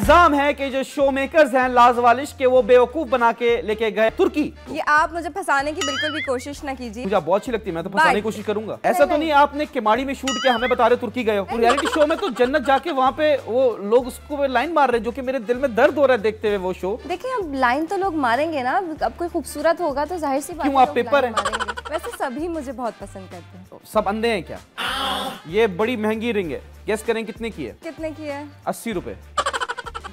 इल्जाम है कि जो शो मेकर्स हैं लाजवालिश के वो बेवकूफ बना के लेके गए तुर्की। ये आप मुझे फंसाने की बिल्कुल भी कोशिश ना कीजिए। मुझे बहुत अच्छी लगती है, मैं तो फंसाने की कोशिश करूंगा। ऐसा तो नहीं आपने किमाड़ी में शूट किया हमें बता रहे तुर्की गए हो। रियलिटी शो में तो जन्नत जाके वहाँ पे वो लोग उसको लाइन मार रहे हैं, जो कि मेरे दिल में दर्द हो रहा है देखते हुए वो शो। देखिए अब लाइन तो लोग मारेंगे ना, अब कोई खूबसूरत होगा तो जाहिर सी बात है क्यों आप पेपर हैं? वैसे सभी मुझे बहुत पसंद करते हैं। सब अंधे हैं क्या? ये बड़ी महंगी रिंग है, गेस करें कितने की है? कितने की है? 80 रुपए।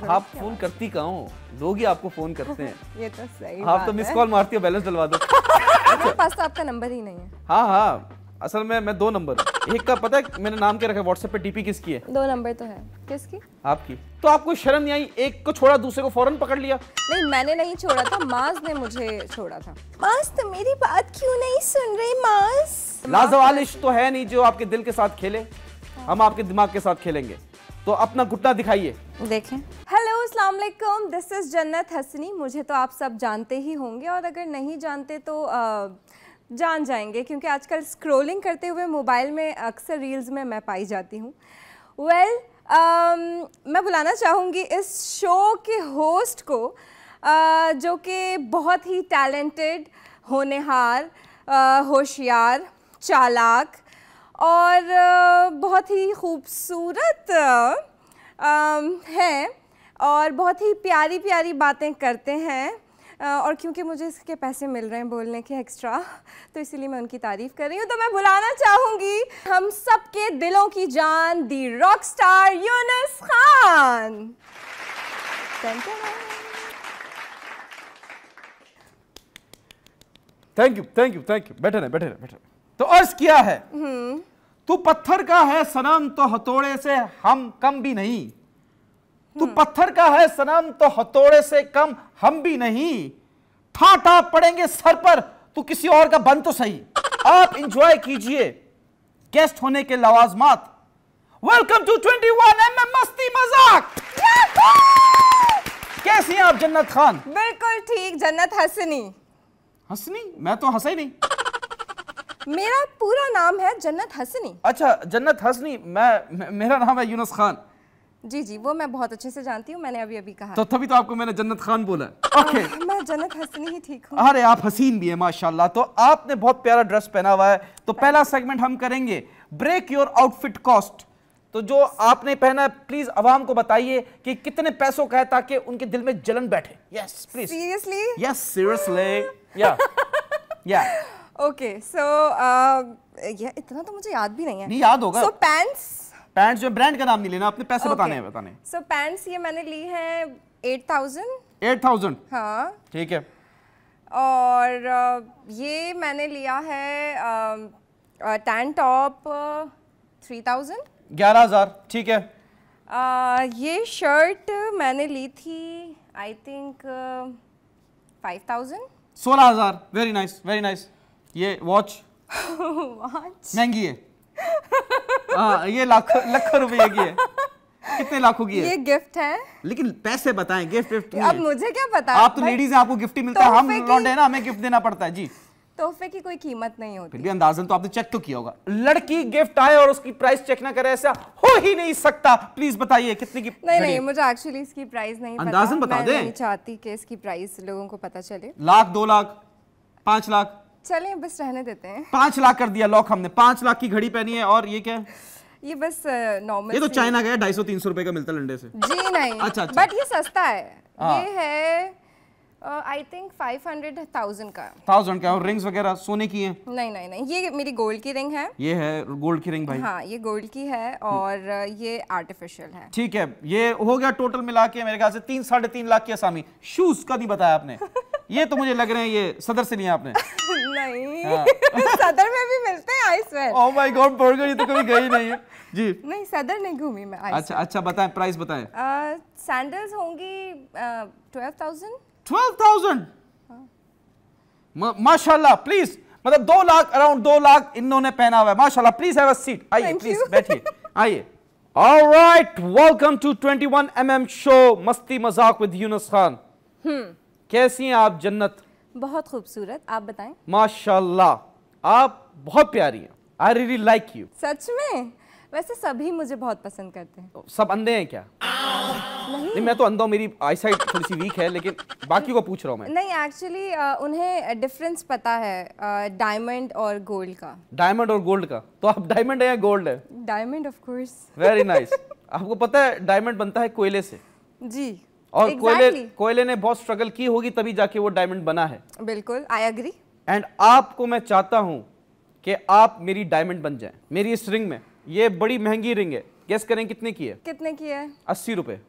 आप फोन करती कहाँ हो? लोग ही आपको फोन करते हैं। ये तो सही आप तो मिस कॉल मारती हो, बैलेंस डलवा दो। मेरे पास तो आपका नंबर ही नहीं है। हाँ हाँ, असल में मैं 2 नंबर, एक का पता है मैंने नाम क्या रखा है व्हाट्सएप पे, डीपी किसकी है? 2 नंबर तो है। किसकी? आपकी। तो आपको शर्म नहीं आई? एक को छोड़ा दूसरे को फौरन पकड़ लिया? नहीं मैंने नहीं छोड़ा था, माज ने मुझे छोड़ा था। माज तो मेरी बात क्यों नहीं सुन रही? माज लाजवालिश तो है नहीं जो आपके दिल के साथ खेले, हम आपके दिमाग के साथ खेलेंगे। तो अपना घुटना दिखाइए। देखें। हेलो अस्सलाम वालेकुम, दिस इज जन्नत हसनी। मुझे तो आप सब जानते ही होंगे और अगर नहीं जानते तो जान जाएंगे, क्योंकि आजकल स्क्रॉलिंग करते हुए मोबाइल में अक्सर रील्स में मैं पाई जाती हूँ। मैं बुलाना चाहूँगी इस शो के होस्ट को, जो कि बहुत ही टैलेंटेड, होनहार, होशियार, चालाक और बहुत ही खूबसूरत हैं और बहुत ही प्यारी प्यारी बातें करते हैं। और क्योंकि मुझे इसके पैसे मिल रहे हैं बोलने के एक्स्ट्रा, तो इसीलिए मैं उनकी तारीफ कर रही हूँ। तो मैं बुलाना चाहूँगी हम सबके दिलों की जान, the rock star Yunus Khan. Thank you thank you thank you. बैठे रहे बैठे रहे बैठे। तो अर्ज किया है, तू पत्थर का है सनम तो हथौड़े से हम कम भी नहीं। तू पत्थर का है सनम तो हथौड़े से कम हम भी नहीं। ठाठा पड़ेंगे सर पर, तू किसी और का बन तो सही। आप इंजॉय कीजिए गेस्ट होने के लवाजमात। वेलकम टू 21mm मस्ती मजाक। कैसी हैं आप जन्नत खान? बिल्कुल ठीक, जन्नत हसनी। हसनी? मैं तो हंसा ही नहीं। मेरा पूरा नाम है जन्नत हसनी। अच्छा जन्नत हसनी। मेरा नाम है यूनुस खान। जी जी, वो मैं बहुत अच्छे से जानती हूँ, मैंने अभी अभी कहा। तो तभी तो आपको मैंने जन्नत खान बोला। ओके मैं जन्नत हसनी ही ठीक हूँ। अरे आप हसीन भी है माशाल्लाह। तो आपने बहुत प्यारा ड्रेस पहना हुआ है। तो पहला सेगमेंट हम करेंगे ब्रेक योर आउटफिट कॉस्ट। तो जो आपने पहना है प्लीज आवाम को बताइए कि कितने पैसों का है, ताकि उनके दिल में जलन बैठे। Yes please. Seriously? Yes seriously. या ओके सो ये इतना तो मुझे याद भी नहीं है। नहीं याद होगा। सो पैंट्स जो ब्रांड का नाम नहीं लेना, अपने पैसे बताने हैं बताने। सो पैंट्स ये मैंने ली है 8000। 8000? हाँ ठीक है। और ये मैंने लिया है टैन टॉप 3000। 11000 ठीक है। ये शर्ट मैंने ली थी I think 5000। 16000। Very nice very nice. ये वॉच महंगी है। हाँ ये लाखों रुपए की है। कितने लाखों की है? ये गिफ्ट है। लेकिन पैसे बताएं, गिफ्ट अब मुझे क्या पता। आप तो लेडीज हैं, आपको गिफ्ट ही मिलता है। हम लौंडे हैं ना, हमें गिफ्ट देना पड़ता है जी। तोहफे की कोई कीमत नहीं होती। फिर भी अंदाजन तो आपने चेक तो किया होगा। लड़की गिफ्ट आए और उसकी प्राइस चेक ना करे, ऐसा हो ही नहीं सकता। प्लीज बताइए कितने की? नहीं मुझे एक्चुअली इसकी प्राइस नहीं पता। अंदाजन बता दें। मैं नहीं चाहती कि इसकी प्राइस लोगों को पता चले। लाख, 2 लाख, 5 लाख? चलें बस रहने देते हैं। 5 लाख कर दिया लॉक हमने। 5 लाख की घड़ी पहनी है। और ये क्या है? ये बस नॉर्मल। ये तो चाइना का है, 250-300 रुपए का मिलता है लंडे से। जी नहीं। अच्छा। बट ये सस्ता है। ये है आई थिंक 500,000 का। 1000 का। और रिंग्स वगैरह सोने की हैं? नहीं ये मेरी गोल्ड की रिंग है। ये है गोल्ड की रिंग भाई? हाँ ये गोल्ड की है और ये आर्टिफिशियल है। ठीक है। ये हो गया टोटल मिला के मेरे ख्याल से 3-3.5 लाख की असामी। शूज का नहीं बताया आपने। ये तो मुझे लग रहे हैं ये सदर से नहीं आपने। नहीं सदर में भी मिलते हैं I swear. Oh my God, burger ये तो कभी गई नहीं है जी। नहीं सदर नहीं घूमी मैं। अच्छा बताएं, प्राइस बताएं। सैंडल्स होंगी 12,000। 12,000? माशाल्लाह। प्लीज, मतलब 2 लाख, अराउंड 2 लाख इन्होंने पहना हुआ है माशाल्लाह। Please have a seat. आइए प्लीज बैठिए। आइए। Alright, welcome to 21mm show मस्ती मजाक विद यूनुस खान। कैसी हैं आप जन्नत? बहुत खूबसूरत, आप बताएं। माशाल्लाह आप बहुत प्यारी हैं। I really like you. सच में? वैसे सभी मुझे बहुत पसंद करते हैं। सब अंधे हैं क्या? नहीं मैं तो अंधा हूं, मेरी आईसाइट थोड़ी सी वीक है, लेकिन बाकी को पूछ रहा हूं मैं। नहीं एक्चुअली उन्हें डिफरेंस पता है डायमंड और गोल्ड का। डायमंड और गोल्ड का? तो आप डायमंड है या गोल्ड है? Diamond of course. Very nice. आपको पता है डायमंड बनता है कोयले से? जी। और exactly. कोयले ने बहुत स्ट्रगल की होगी तभी जाके वो डायमंड बना है। बिल्कुल, आई एग्री। एंड आपको मैं चाहता हूं कि आप मेरी डायमंड बन जाएं मेरी इस रिंग में। ये बड़ी महंगी रिंग है, गेस करें कितने की है? कितने की है? 80 रुपए।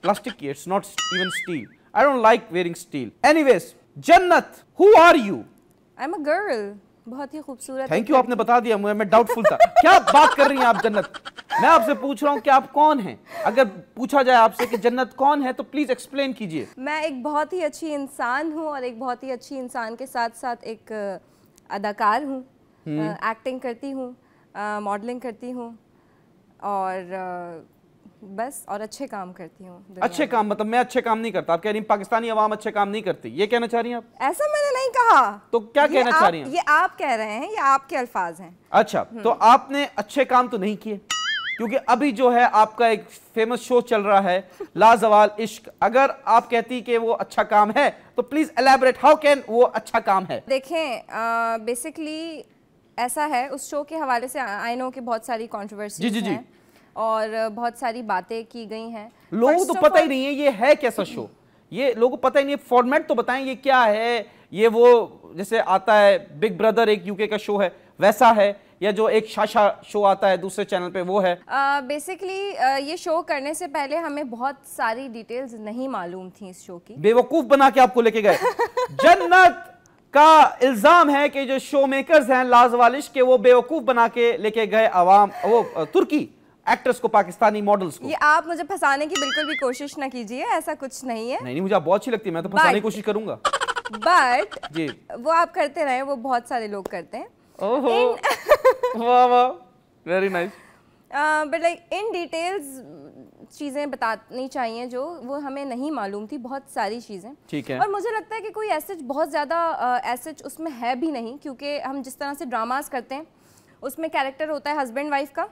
प्लास्टिक की, it's not even steel. I don't like wearing steel. Anyways, Jannat, who are you? I am a girl. बहुत ही खूबसूरत। थैंक यू, आपने बता दिया, मैं डाउटफुल था। क्या बात कर रही हैं आप जन्नत? मैं आपसे पूछ रहा हूं कि आप कौन हैं। अगर पूछा जाए आपसे कि जन्नत कौन है तो प्लीज एक्सप्लेन कीजिए। मैं एक बहुत ही अच्छी इंसान हूं और एक बहुत ही अच्छी इंसान के साथ साथ एक अदाकार हूं। एक्टिंग करती हूं, मॉडलिंग करती हूं और बस और अच्छे काम करती हूँ। अच्छे काम मतलब मैं अच्छे काम नहीं करता? आप कह रही हैं पाकिस्तानी अवाम अच्छे काम नहीं करती, ये कहना चाह रही हैं आप? ऐसा मैंने नहीं कहा। तो क्या कहना चाह रही हैं? ये आप कह रहे हैं, ये आपके अल्फाज हैं। अच्छा, तो आपने अच्छे काम तो नहीं किए, क्योंकि अभी जो है आपका एक फेमस शो चल रहा है लाजवाल इश्क। अगर आप कहती कि वो अच्छा काम है तो प्लीज एलैबोरेट, हाउ कैन वो अच्छा काम है? देखें, बेसिकली ऐसा है, उस शो के हवाले से आई नो कि बहुत सारी कंट्रोवर्सीज हैं और बहुत सारी बातें की गई हैं। लोगों को तो पता ही नहीं है ये है कैसा शो, ये लोगों को पता ही नहीं है। फॉर्मेट तो बताएं ये क्या है? ये वो जैसे आता है बिग ब्रदर, एक यूके का शो है, वैसा है, या जो एक शाशा शो आता है दूसरे चैनल पे वो है? बेसिकली ये शो करने से पहले हमें बहुत सारी डिटेल्स नहीं मालूम थी इस शो की। बेवकूफ बना के आपको लेके गए। जन्नत का इल्जाम है कि जो शो मेकर्स हैं लाजवालिश के, वो बेवकूफ बना के लेके गए अवाम, वो तुर्की एक्टर्स को, पाकिस्तानी मॉडल्स को। ये आप मुझे फंसाने की बिल्कुल भी कोशिश ना कीजिए, ऐसा कुछ नहीं है। नहीं, मुझे आप बहुत अच्छी लगती है, मैं तो फंसाने की कोशिश करूंगा। बट जी, वो आप करते रहे, वो बहुत सारे लोग करते हैं। ओहो, वाह वाह, very nice. But like in details चीज़ें बतानी चाहिए जो वो हमें नहीं मालूम थी, बहुत सारी चीज़ें। ठीक है। और मुझे लगता है कि कोई ऐसे बहुत ज़्यादा ऐसे उसमें है भी नहीं, क्योंकि हम जिस तरह से ड्रामास करते हैं उसमें कैरेक्टर होता है हस्बैंड वाइफ का।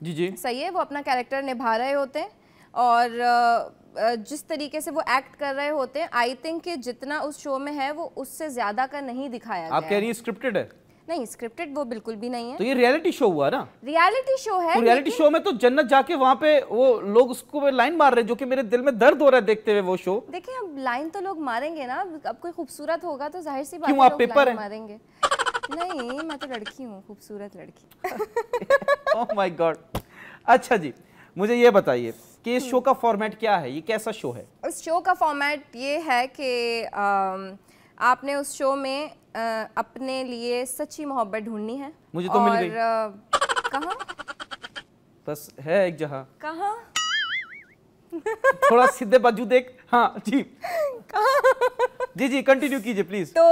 जी जी, सही है, वो अपना कैरेक्टर निभा रहे होते हैं और जिस तरीके से वो एक्ट कर रहे होते हैं, आई थिंक कि जितना उस शो में है वो उससे ज़्यादा का नहीं दिखाया गया। आप कह रही हैं स्क्रिप्टेड है? नहीं, स्क्रिप्टेड वो बिल्कुल भी नहीं है। तो ये रियलिटी शो हुआ ना? रियलिटी शो है। तो रियलिटी शो में तो जन्नत जाके वहां पे वो लोग उसको लाइन मार रहे हैं, जो कि मेरे दिल में दर्द हो रहा है देखते हुए वो शो। देखिए, अब लाइन तो लोग मारेंगे ना, अब कोई खूबसूरत होगा तो जाहिर सी बात है क्यों, आप लोग पेपर लाइन हैं? मारेंगे। नहीं, मैं तो लड़की हूँ, खूबसूरत लड़की। ओह माय गॉड। अच्छा जी, मुझे ये बताइए कि इस शो का फॉर्मेट क्या है, ये कैसा शो है? इस शो का फॉर्मेट ये है कि आपने उस शो में अपने लिए सच्ची मोहब्बत ढूंढनी है। मुझे तो मिल गई। कहाँ? बस है एक जगह। कहाँ? थोड़ा सीधे बाजू देख। हाँ जी, जी जी, कंटिन्यू कीजिए प्लीज। तो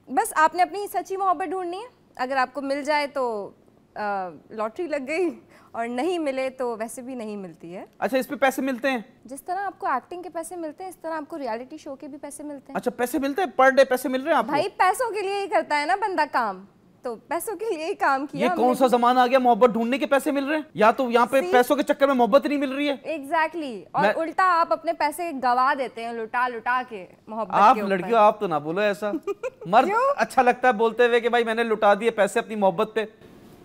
बस आपने अपनी सच्ची मोहब्बत ढूंढनी है। अगर आपको मिल जाए तो लॉटरी लग गई, और नहीं मिले तो वैसे भी नहीं मिलती है। अच्छा, इस पे पैसे मिलते हैं? जिस तरह आपको एक्टिंग के पैसे मिलते हैं, इस तरह आपको रियलिटी शो के भी पैसे मिलते हैं। अच्छा, पैसे मिलते हैं? पर डे पैसे मिल रहे हैं आपको? भाई, पैसों के लिए ही करता है ना बंदा काम, तो पैसों के लिए ही काम किया। ये कौन सा जमाना आ गया, मोहब्बत ढूंढने के पैसे मिल रहे हैं? या तो यहाँ पे पैसों के चक्कर में मोहब्बत नहीं मिल रही है। एग्जैक्टली। और उल्टा आप अपने पैसे गवा देते हैं लुटा लुटा के मोहब्बत आप के लड़कियों, आप तो ना बोलो ऐसा। मर्द अच्छा लगता है बोलते हुए कि भाई मैंने लुटा दिए पैसे अपनी मोहब्बत पे।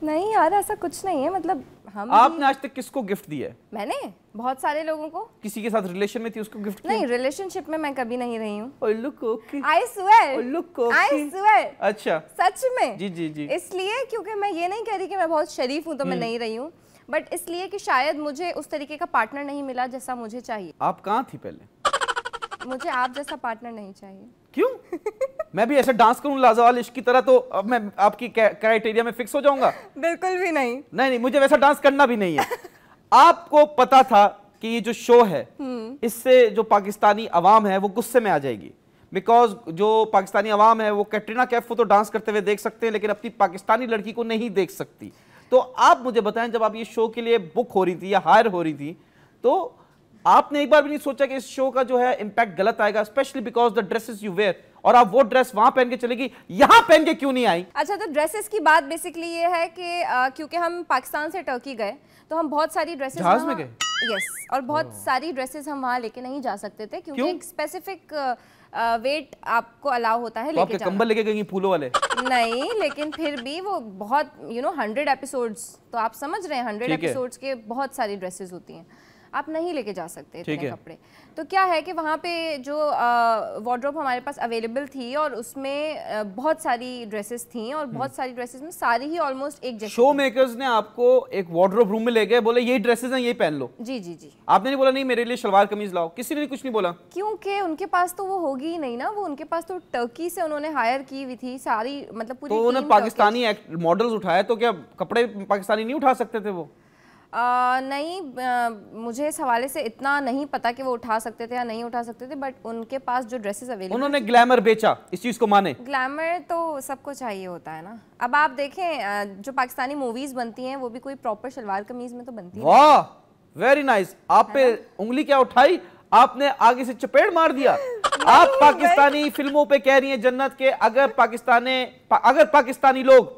नहीं यार, ऐसा कुछ नहीं है। मतलब हम आपने आज तक किसको गिफ्ट दिया है? मैंने बहुत सारे लोगों को। किसी के साथ रिलेशन में थी उसको गिफ्ट किया? नहीं, रिलेशनशिप में मैं कभी नहीं रही हूँ। Oh look okay, I swear, look okay, I swear. अच्छा, सच में? जी जी जी। इसलिए क्योंकि मैं ये नहीं कह रही कि मैं बहुत शरीफ हूँ तो मैं नहीं रही हूँ, बट इसलिए कि शायद मुझे उस तरीके का पार्टनर नहीं मिला जैसा मुझे चाहिए। आप कहाँ थी पहले? मुझे आप जैसा पार्टनर नहीं चाहिए। क्यों? मैं भी ऐसे डांस करूं लाजवाल इश्क की तरह तो अब मैं आपकी क्राइटेरिया में फिक्स हो जाऊंगा? बिल्कुल भी नहीं। नहीं, मुझे वैसा डांस करना भी नहीं है। आपको पता था कि ये जो शो है इससे जो पाकिस्तानी अवाम है वो गुस्से में आ जाएगी, बिकॉज जो पाकिस्तानी अवाम है वो कैटरीना कैफ को तो डांस करते हुए देख सकते हैं लेकिन अपनी पाकिस्तानी लड़की को नहीं देख सकती। तो आप मुझे बताएं, जब आप ये शो के लिए बुक हो रही थी या हायर हो रही थी, तो आपने एक बार भी नहीं सोचा कि इस शो का जो है इम्पैक्ट गलत आएगा, specially because the dresses you wear, और आप वो ड्रेस वहां पहन के चलेगी, यहां पहन के क्यों नहीं आई? अच्छा, तो ड्रेसेस की बात बेसिकली ये है कि क्योंकि हम पाकिस्तान से टर्की गए तो हम बहुत सारी ड्रेसेस जहाज में गए? यस, और बहुत सारी ड्रेसेस हम वहाँ लेके नहीं जा सकते थे क्योंकि एक स्पेसिफिक वेट आपको अलाउ होता है तो लेके जाना। कंबल लेके गई फूलों वाले? नहीं, लेकिन फिर भी वो बहुत 100 एपिसोड्स, तो आप समझ रहे हैं 100 एपिसोड्स के बहुत सारी ड्रेसेस होती हैं, आप नहीं लेके जा सकते इतने कपड़े। तो क्या है कि वहाँ पे जो वार्डरोब हमारे पास अवेलेबल थी और उसमें बहुत सारी ड्रेसेस थी और बहुत सारी ड्रेसेस में सारी ही ऑलमोस्ट एक जैसी। शो मेकर्स ने आपको एक वार्डरोब रूम में ले गए, बोले यही ड्रेसेस हैं, यही पहन लो। जी जी जी। आपने नहीं बोला नहीं मेरे लिए शलवार कमीज लाओ? किसी ने कुछ नहीं बोला? क्योंकि उनके पास तो वो होगी ही नहीं ना, वो उनके पास तो टर्की से उन्होंने हायर की हुई थी सारी, मतलब पूरी तो उन्होंने पाकिस्तानी मॉडल्स उठाए, तो क्या कपड़े पाकिस्तानी नहीं उठा सकते थे वो? नहीं, मुझे इस हवाले से इतना नहीं पता कि वो उठा सकते थे या नहीं उठा सकते थे, बट उनके पास जो ड्रेसेस अवेलेबल, उन्होंने ग्लैमर बेचा, इस चीज को माने? ग्लैमर तो सबको चाहिए होता है ना। अब आप देखें जो पाकिस्तानी मूवीज बनती हैं वो भी कोई प्रॉपर शलवार कमीज में तो बनती है। वाह, वेरी नाइस। आप पे उंगली क्या उठाई, आपने आगे से चपेट मार दिया। आप पाकिस्तानी फिल्मों पे कह रही हैं जन्नत के, अगर पाकिस्तानी लोग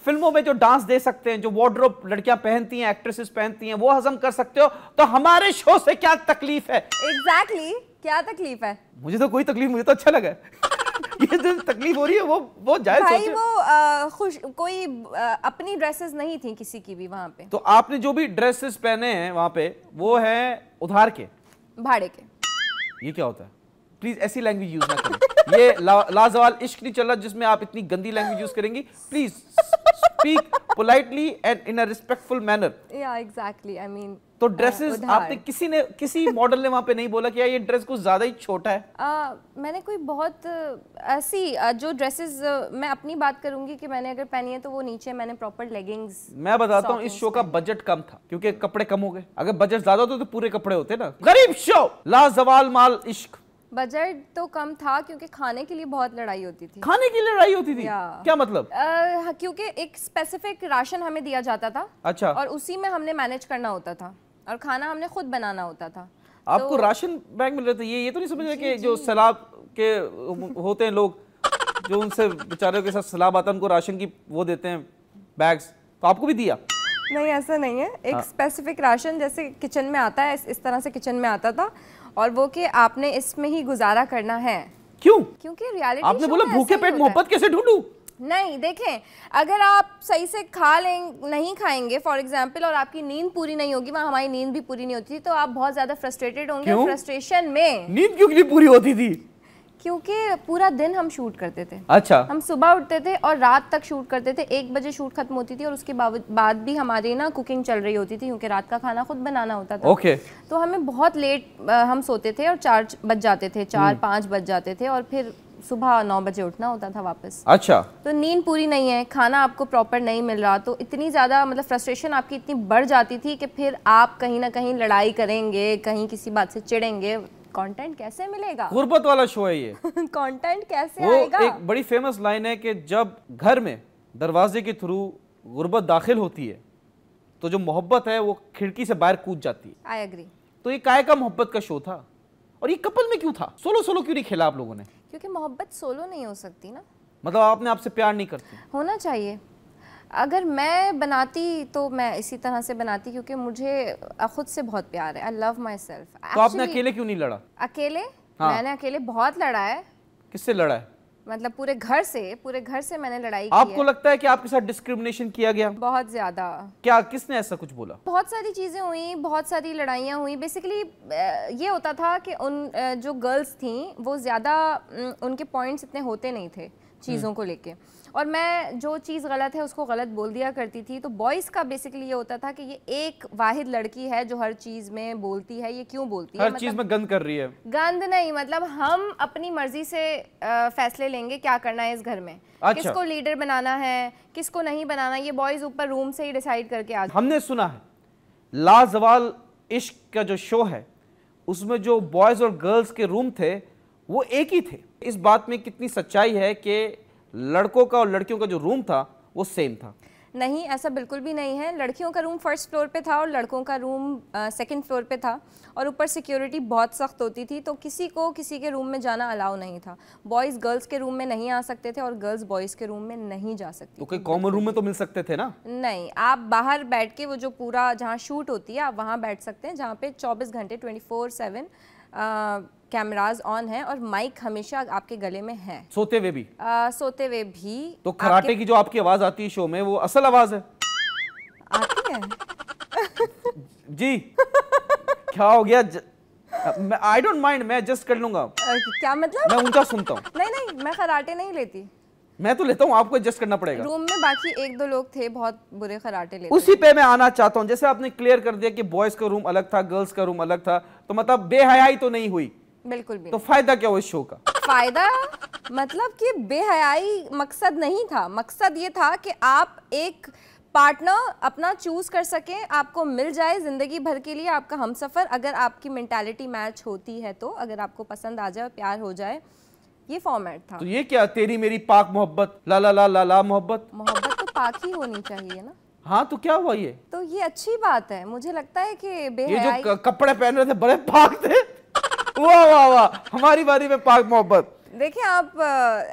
फिल्मों में जो डांस दे सकते हैं, जो वार्डरोब लड़कियां पहनती हैं, एक्ट्रेसेस पहनती हैं, वो हजम कर सकते हो, तो हमारे शो से क्या तकलीफ है? एग्जैक्टली, क्या तकलीफ है? मुझे तो कोई तकलीफ, मुझे तो अच्छा लगा। ये जो तकलीफ हो रही है वो जायज भाई, वो कोई अपनी ड्रेसेस नहीं थी किसी की भी वहां पे। तो आपने जो भी ड्रेसेस पहने हैं वहां पे, वो है उधार के, भाड़े के। ये क्या होता है? प्लीज ऐसी लैंग्वेज यूज ना करें। ये लाजवाल इश्क नहीं चल रहा जिसमें आप इतनी गंदी लैंग्वेज यूज करेंगी। Please speak politely and in a respectful manner. या एग्जैक्टली, आई मीन तो ड्रेसेस आपने किसी मॉडल ने वहां पे नहीं बोला कि यार ये ड्रेस कुछ ज्यादा ही छोटा है? मैंने कोई बहुत ऐसी जो ड्रेसेस, मैं अपनी बात करूंगी कि मैंने अगर पहनी है तो वो नीचे मैंने प्रॉपर लेगिंग्स। मैं बताता हूँ, इस शो का बजट कम था क्योंकि कपड़े कम हो गए। अगर बजट ज्यादा होता तो पूरे कपड़े होते ना। गरीब शो लाजवाल माल इश्क। बजट तो कम था क्योंकि खाने के लिए बहुत लड़ाई होती थी। खाने की लड़ाई होती थी? क्या मतलब? क्योंकि एक स्पेसिफिक राशन हमें दिया जाता था। अच्छा। और उसी में हमने मैनेज करना होता था और खाना हमने खुद बनाना होता था। आपको राशन बैग मिल रहे थे? ये तो नहीं समझ रहे कि जो सैलाब के होते हैं लोग, जो उनसे बेचारों के साथ सैलाब आता है, उनको राशन की वो देते हैं बैग्स, तो आपको भी दिया? नहीं, ऐसा नहीं है। एक स्पेसिफिक राशन जैसे किचन में आता है, इस तरह से किचन में आता था, और वो कि आपने इसमें ही गुजारा करना है। क्यों? क्योंकि रियलिटी आपने बोला भूखे पेट मोहब्बत कैसे ढूंढूं? नहीं, देखें, अगर आप सही से नहीं खाएंगे फॉर एग्जाम्पल, और आपकी नींद पूरी नहीं होगी, वहाँ हमारी नींद भी पूरी नहीं होती, तो आप बहुत ज्यादा फ्रस्ट्रेटेड होंगे। फ्रस्ट्रेशन में नींद क्यों नहीं पूरी होती थी? क्योंकि पूरा दिन हम शूट करते थे। अच्छा। हम सुबह उठते थे और रात तक शूट करते थे। 1 बजे शूट खत्म होती थी और उसके बाद भी हमारी ना कुकिंग चल रही होती थी क्योंकि रात का खाना खुद बनाना होता था। ओके। तो हमें बहुत लेट हम सोते थे और 4 बज जाते थे, 4-5 बज जाते थे, और फिर सुबह 9 बजे उठना होता था वापस। अच्छा। तो नींद पूरी नहीं है, खाना आपको प्रॉपर नहीं मिल रहा, तो इतनी ज़्यादा मतलब फ्रस्ट्रेशन आपकी इतनी बढ़ जाती थी कि फिर आप कहीं ना कहीं लड़ाई करेंगे, कहीं किसी बात से चिढ़ेंगे। कंटेंट कैसे मिलेगा? गुर्बत वाला शो है ये। कंटेंट कैसे वो आएगा? एक बड़ी फेमस लाइन है कि जब घर में दरवाजे के थ्रू गुर्बत दाखिल होती है तो जो मोहब्बत है वो खिड़की से बाहर कूद जाती है। I agree. तो ये काय का मोहब्बत का शो था, और ये कपल में क्यों था? सोलो क्यों नहीं खेला आप लोगों ने? क्योंकि मोहब्बत सोलो नहीं हो सकती ना। मतलब आपने आपसे प्यार नहीं करती? होना चाहिए। अगर मैं बनाती तो मैं इसी तरह से बनाती, क्योंकि मुझे खुद से बहुत प्यार है। I love my self. तो आपने अकेले क्यों नहीं लड़ा? अकेले? हाँ। मैंने अकेले बहुत लड़ा है। किससे लड़ा है? मतलब पूरे घर से मैंने लड़ाई की आपको है। लगता है कि आपके साथ डिस्क्रिमिनेशन किया गया? बहुत ज्यादा। क्या, किसने ऐसा कुछ बोला? बहुत सारी चीजें हुई, बहुत सारी लड़ाइयाँ हुई। बेसिकली ये होता था कि उन जो गर्ल्स थी वो ज्यादा उनके पॉइंट्स इतने होते नहीं थे चीज़ों को लेके, और मैं जो चीज़ गलत है उसको गलत बोल दिया करती थी। तो बॉयज़ का बेसिकली ये होता था कि ये एक वाहिद लड़की है जो हर चीज़ में बोलती है, ये क्यों बोलती है? हर चीज़ में गंद कर रही है। गंद नहीं, मतलब हम अपनी मर्जी से फैसले लेंगे क्या करना है इस घर में। अच्छा। किसको लीडर बनाना है, किसको नहीं बनाना, ये बॉयज़ ऊपर रूम से ही डिसाइड करके आ। हमने सुना है लाजवाल इश्क का जो शो है उसमें जो बॉयज़ और गर्ल्स के रूम थे वो एक ही थे। इस बात में कितनी सच्चाई है कि लड़कों का और लड़कियों का जो रूम था वो सेम था? नहीं, ऐसा बिल्कुल भी नहीं है। लड़कियों का रूम फर्स्ट फ्लोर पे था और लड़कों का रूम सेकंड फ्लोर पे था, और ऊपर सिक्योरिटी बहुत सख्त होती थी, तो किसी को किसी के रूम में जाना अलाउ नहीं था। बॉयज़ गर्ल्स के रूम में नहीं आ सकते थे और गर्ल्स बॉयज़ के रूम में नहीं जा सकती। तो कोई कॉमन रूम में तो मिल सकते थे ना? नहीं, आप बाहर बैठ के वो जो पूरा जहाँ शूट होती है आप वहाँ बैठ सकते हैं, जहाँ पे 24 घंटे 24/7 कैमराज ऑन है और माइक हमेशा आपके गले में है। सोते हुए भी? सोते हुए भी। तो कराटे की जो आपकी आवाज आती है शो में, वो असल आवाज है? आती है जी। क्या हो गया? आई डोंट माइंड, मैं एडजस्ट कर लूंगा। क्या मतलब? मैं ऊंचा सुनता हूँ। नहीं, मैं खराटे नहीं लेती। मैं तो लेता हूँ, आपको एडजस्ट करना पड़ेगा। रूम में बाकी 1-2 लोग थे बहुत बुरे खराटे लेते। उसी पे मैं आना चाहता हूँ। जैसे आपने क्लियर कर दिया कि बॉयज का रूम अलग था, गर्ल्स का रूम अलग था, तो मतलब बेहयाई तो नहीं हुई? बिल्कुल भी। तो फायदा क्या हुआ इस शो का? फायदा मतलब कि बेहयाई मकसद नहीं था। मकसद ये था कि आप एक पार्टनर अपना चूज कर सकें, आपको मिल जाए जिंदगी भर के लिए आपका हमसफर, अगर आपकी मेंटालिटी मैच होती है तो, अगर आपको पसंद आ जाए, प्यार हो जाए, ये फॉर्मेट था। तो ये क्या तेरी मेरी पाक मोहब्बत, ला ला ला ला ला मोहब्बत? मोहब्बत तो पाक ही होनी चाहिए ना। हाँ, तो क्या हुआ ये? तो ये अच्छी बात है। मुझे लगता है कि ये बेहयाई, जो कपड़े पहन रहे थे बड़े पाक थे। वाह वाह वाह, हमारी बारी में पाक मोहब्बत। देखिए आप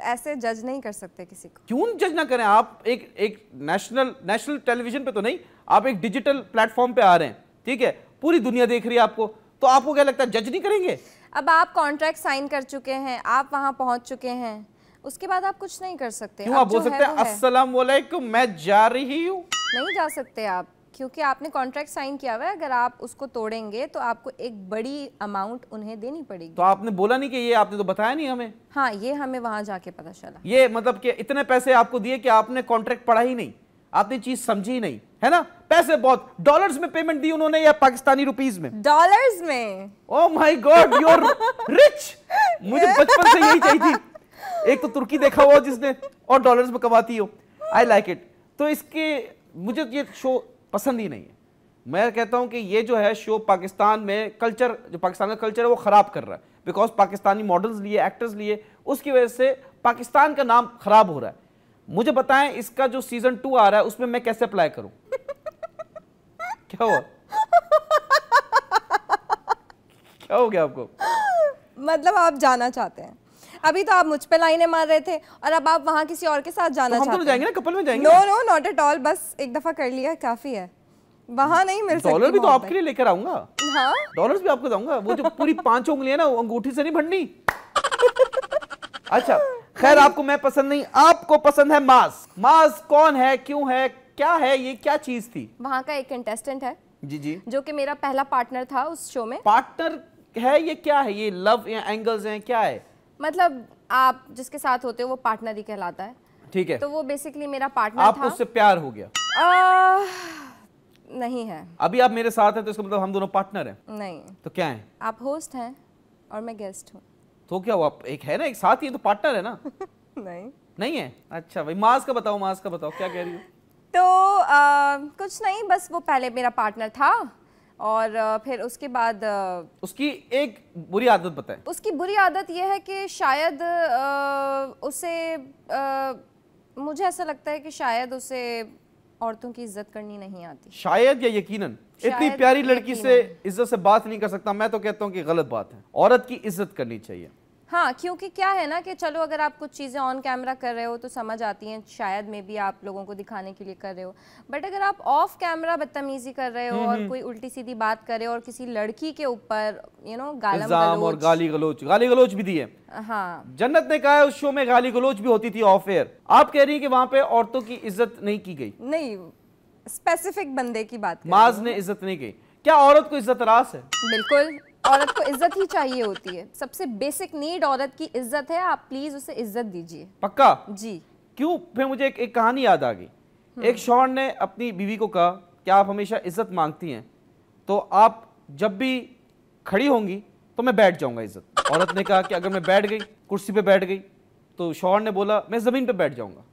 ऐसे जज नहीं कर सकते किसी को। क्यों जज ना करें? आप एक नेशनल टेलीविजन पे तो नहीं, आप एक डिजिटल प्लेटफॉर्म पे आ रहे हैं, ठीक है, पूरी दुनिया देख रही है आपको, तो आपको क्या लगता है जज नहीं करेंगे? अब आप कॉन्ट्रैक्ट साइन कर चुके हैं, आप वहां पहुंच चुके हैं, उसके बाद आप कुछ नहीं कर सकते। क्यों? आप बोल सकते हैं अस्सलाम वालेकुम मैं जा रही हूँ? नहीं जा सकते आप, क्योंकि आपने कॉन्ट्रैक्ट साइन किया हुआ है। अगर आप उसको तोड़ेंगे तो आपको एक बड़ी अमाउंट उन्हें देनी पड़ेगी। तो आपने बोला नहीं कि ये, आपने तो बताया नहीं हमें। हाँ, ये हमें वहां जाके पता चला। ये मतलब कि इतने पैसे आपको दिए कि आपने कॉन्ट्रैक्ट पढ़ा ही नहीं, आपने चीज समझी ही नहीं, है ना? पैसे बहुत, डॉलर्स में पेमेंट दी उन्होंने या पाकिस्तानी रुपीस में? डॉलर्स में। Oh my God, you are rich. मुझे बचपन से यही चाहिए थी, एक तो तुर्की देखा हुआ जिसने और डॉलर्स में कमाती हो। I like it. तो इसके मुझे ये शो पसंद ही नहीं है। मैं कहता हूं कि ये जो है शो पाकिस्तान में कल्चर, जो पाकिस्तान का कल्चर है वो खराब कर रहा है, बिकॉज पाकिस्तानी मॉडल्स लिए, एक्टर्स लिए, उसकी वजह से पाकिस्तान का नाम खराब हो रहा है। मुझे बताएं इसका जो सीजन 2 आ रहा है उसमें मैं कैसे अप्लाई करूं? क्या हुआ? क्या हो गया आपको? मतलब आप जाना चाहते हैं? अभी तो आप मुझ पे लाइनें मार रहे थे और अब आप वहां किसी और के साथ जाना चाहते हैं। हम तो जाएंगे ना, कपल में जाएंगे। नो नॉट एट ऑल, बस एक दफा कर लिया काफी है, वहां नहीं मिल सकती। डॉलर भी तो आपके लिए लेकर आऊंगा। हाँ, डॉलर्स भी आपको दूंगा। वो जो पूरी 5 उंगलियां ना, वो अंगूठी से नहीं भरनी। अच्छा, खैर आपको मैं पसंद नहीं, आपको पसंद है माज। माज कौन है, क्यों है, क्या है, ये क्या चीज थी? वहां का एक कंटेस्टेंट है जी जी, जो कि मेरा पहला पार्टनर था उस शो में। पार्टनर है? ये क्या है? ये लव या एंगल्स हैं, क्या है? मतलब आप जिसके साथ होते हो वो पार्टनर ही कहलाता है। ठीक है, तो वो बेसिकली मेरा पार्टनर था। आपको उससे प्यार हो गया? नहीं है। अभी आप मेरे साथ हैं तो इसका मतलब हम दोनों पार्टनर हैं? नहीं। तो क्या है? आप होस्ट हैं और मैं गेस्ट हूँ। तो क्या हुआ? एक है ना, एक साथ ही है, तो पार्टनर है ना? नहीं है? अच्छा भाई, माज का बताओ, माज का बताओ, क्या कह रही हो? तो कुछ नहीं, बस वो पहले मेरा पार्टनर था और फिर उसके बाद उसकी एक बुरी आदत बताएं। उसकी बुरी आदत यह है कि शायद उसे मुझे ऐसा लगता है कि शायद उसे औरतों की इज्जत करनी नहीं आती। शायद या यकीनन? इतनी प्यारी लड़की से इज्जत से बात नहीं कर सकता? मैं तो कहता हूँ कि गलत बात है, औरत की इज्जत करनी चाहिए। हाँ, क्योंकि क्या है ना कि चलो अगर आप कुछ चीज़ें ऑन कैमरा कर रहे हो तो समझ आती हैं, शायद में भी आप लोगों को दिखाने के लिए कर रहे हो, बट अगर आप ऑफ कैमरा बदतमीजी कर रहे हो और कोई उल्टी सीधी बात कर रहे हो और किसी लड़की के ऊपर इल्जाम और गाली गलोच भी दी है। हाँ, जन्नत ने कहा है उस शो में गाली गलोच भी होती थी ऑफ एयर। आप कह रही है कि वहां पे औरतों की इज्जत नहीं की गई? नहीं, स्पेसिफिक बंदे की बात माज ने इज्जत नहीं की। क्या औरत को इज्जत रास है? बिल्कुल, औरत को इज्जत ही चाहिए होती है। सबसे बेसिक नीड औरत की इज्जत है, आप प्लीज उसे इज्जत दीजिए। पक्का? जी। क्यों? फिर मुझे एक कहानी याद आ गई। एक शौहर ने अपनी बीवी को कहा कि आप हमेशा इज्जत मांगती हैं, तो आप जब भी खड़ी होंगी तो मैं बैठ जाऊंगा इज्जत। औरत ने कहा कि अगर मैं बैठ गई, कुर्सी पे बैठ गई, तो शौहर ने बोला मैं जमीन पे बैठ जाऊंगा।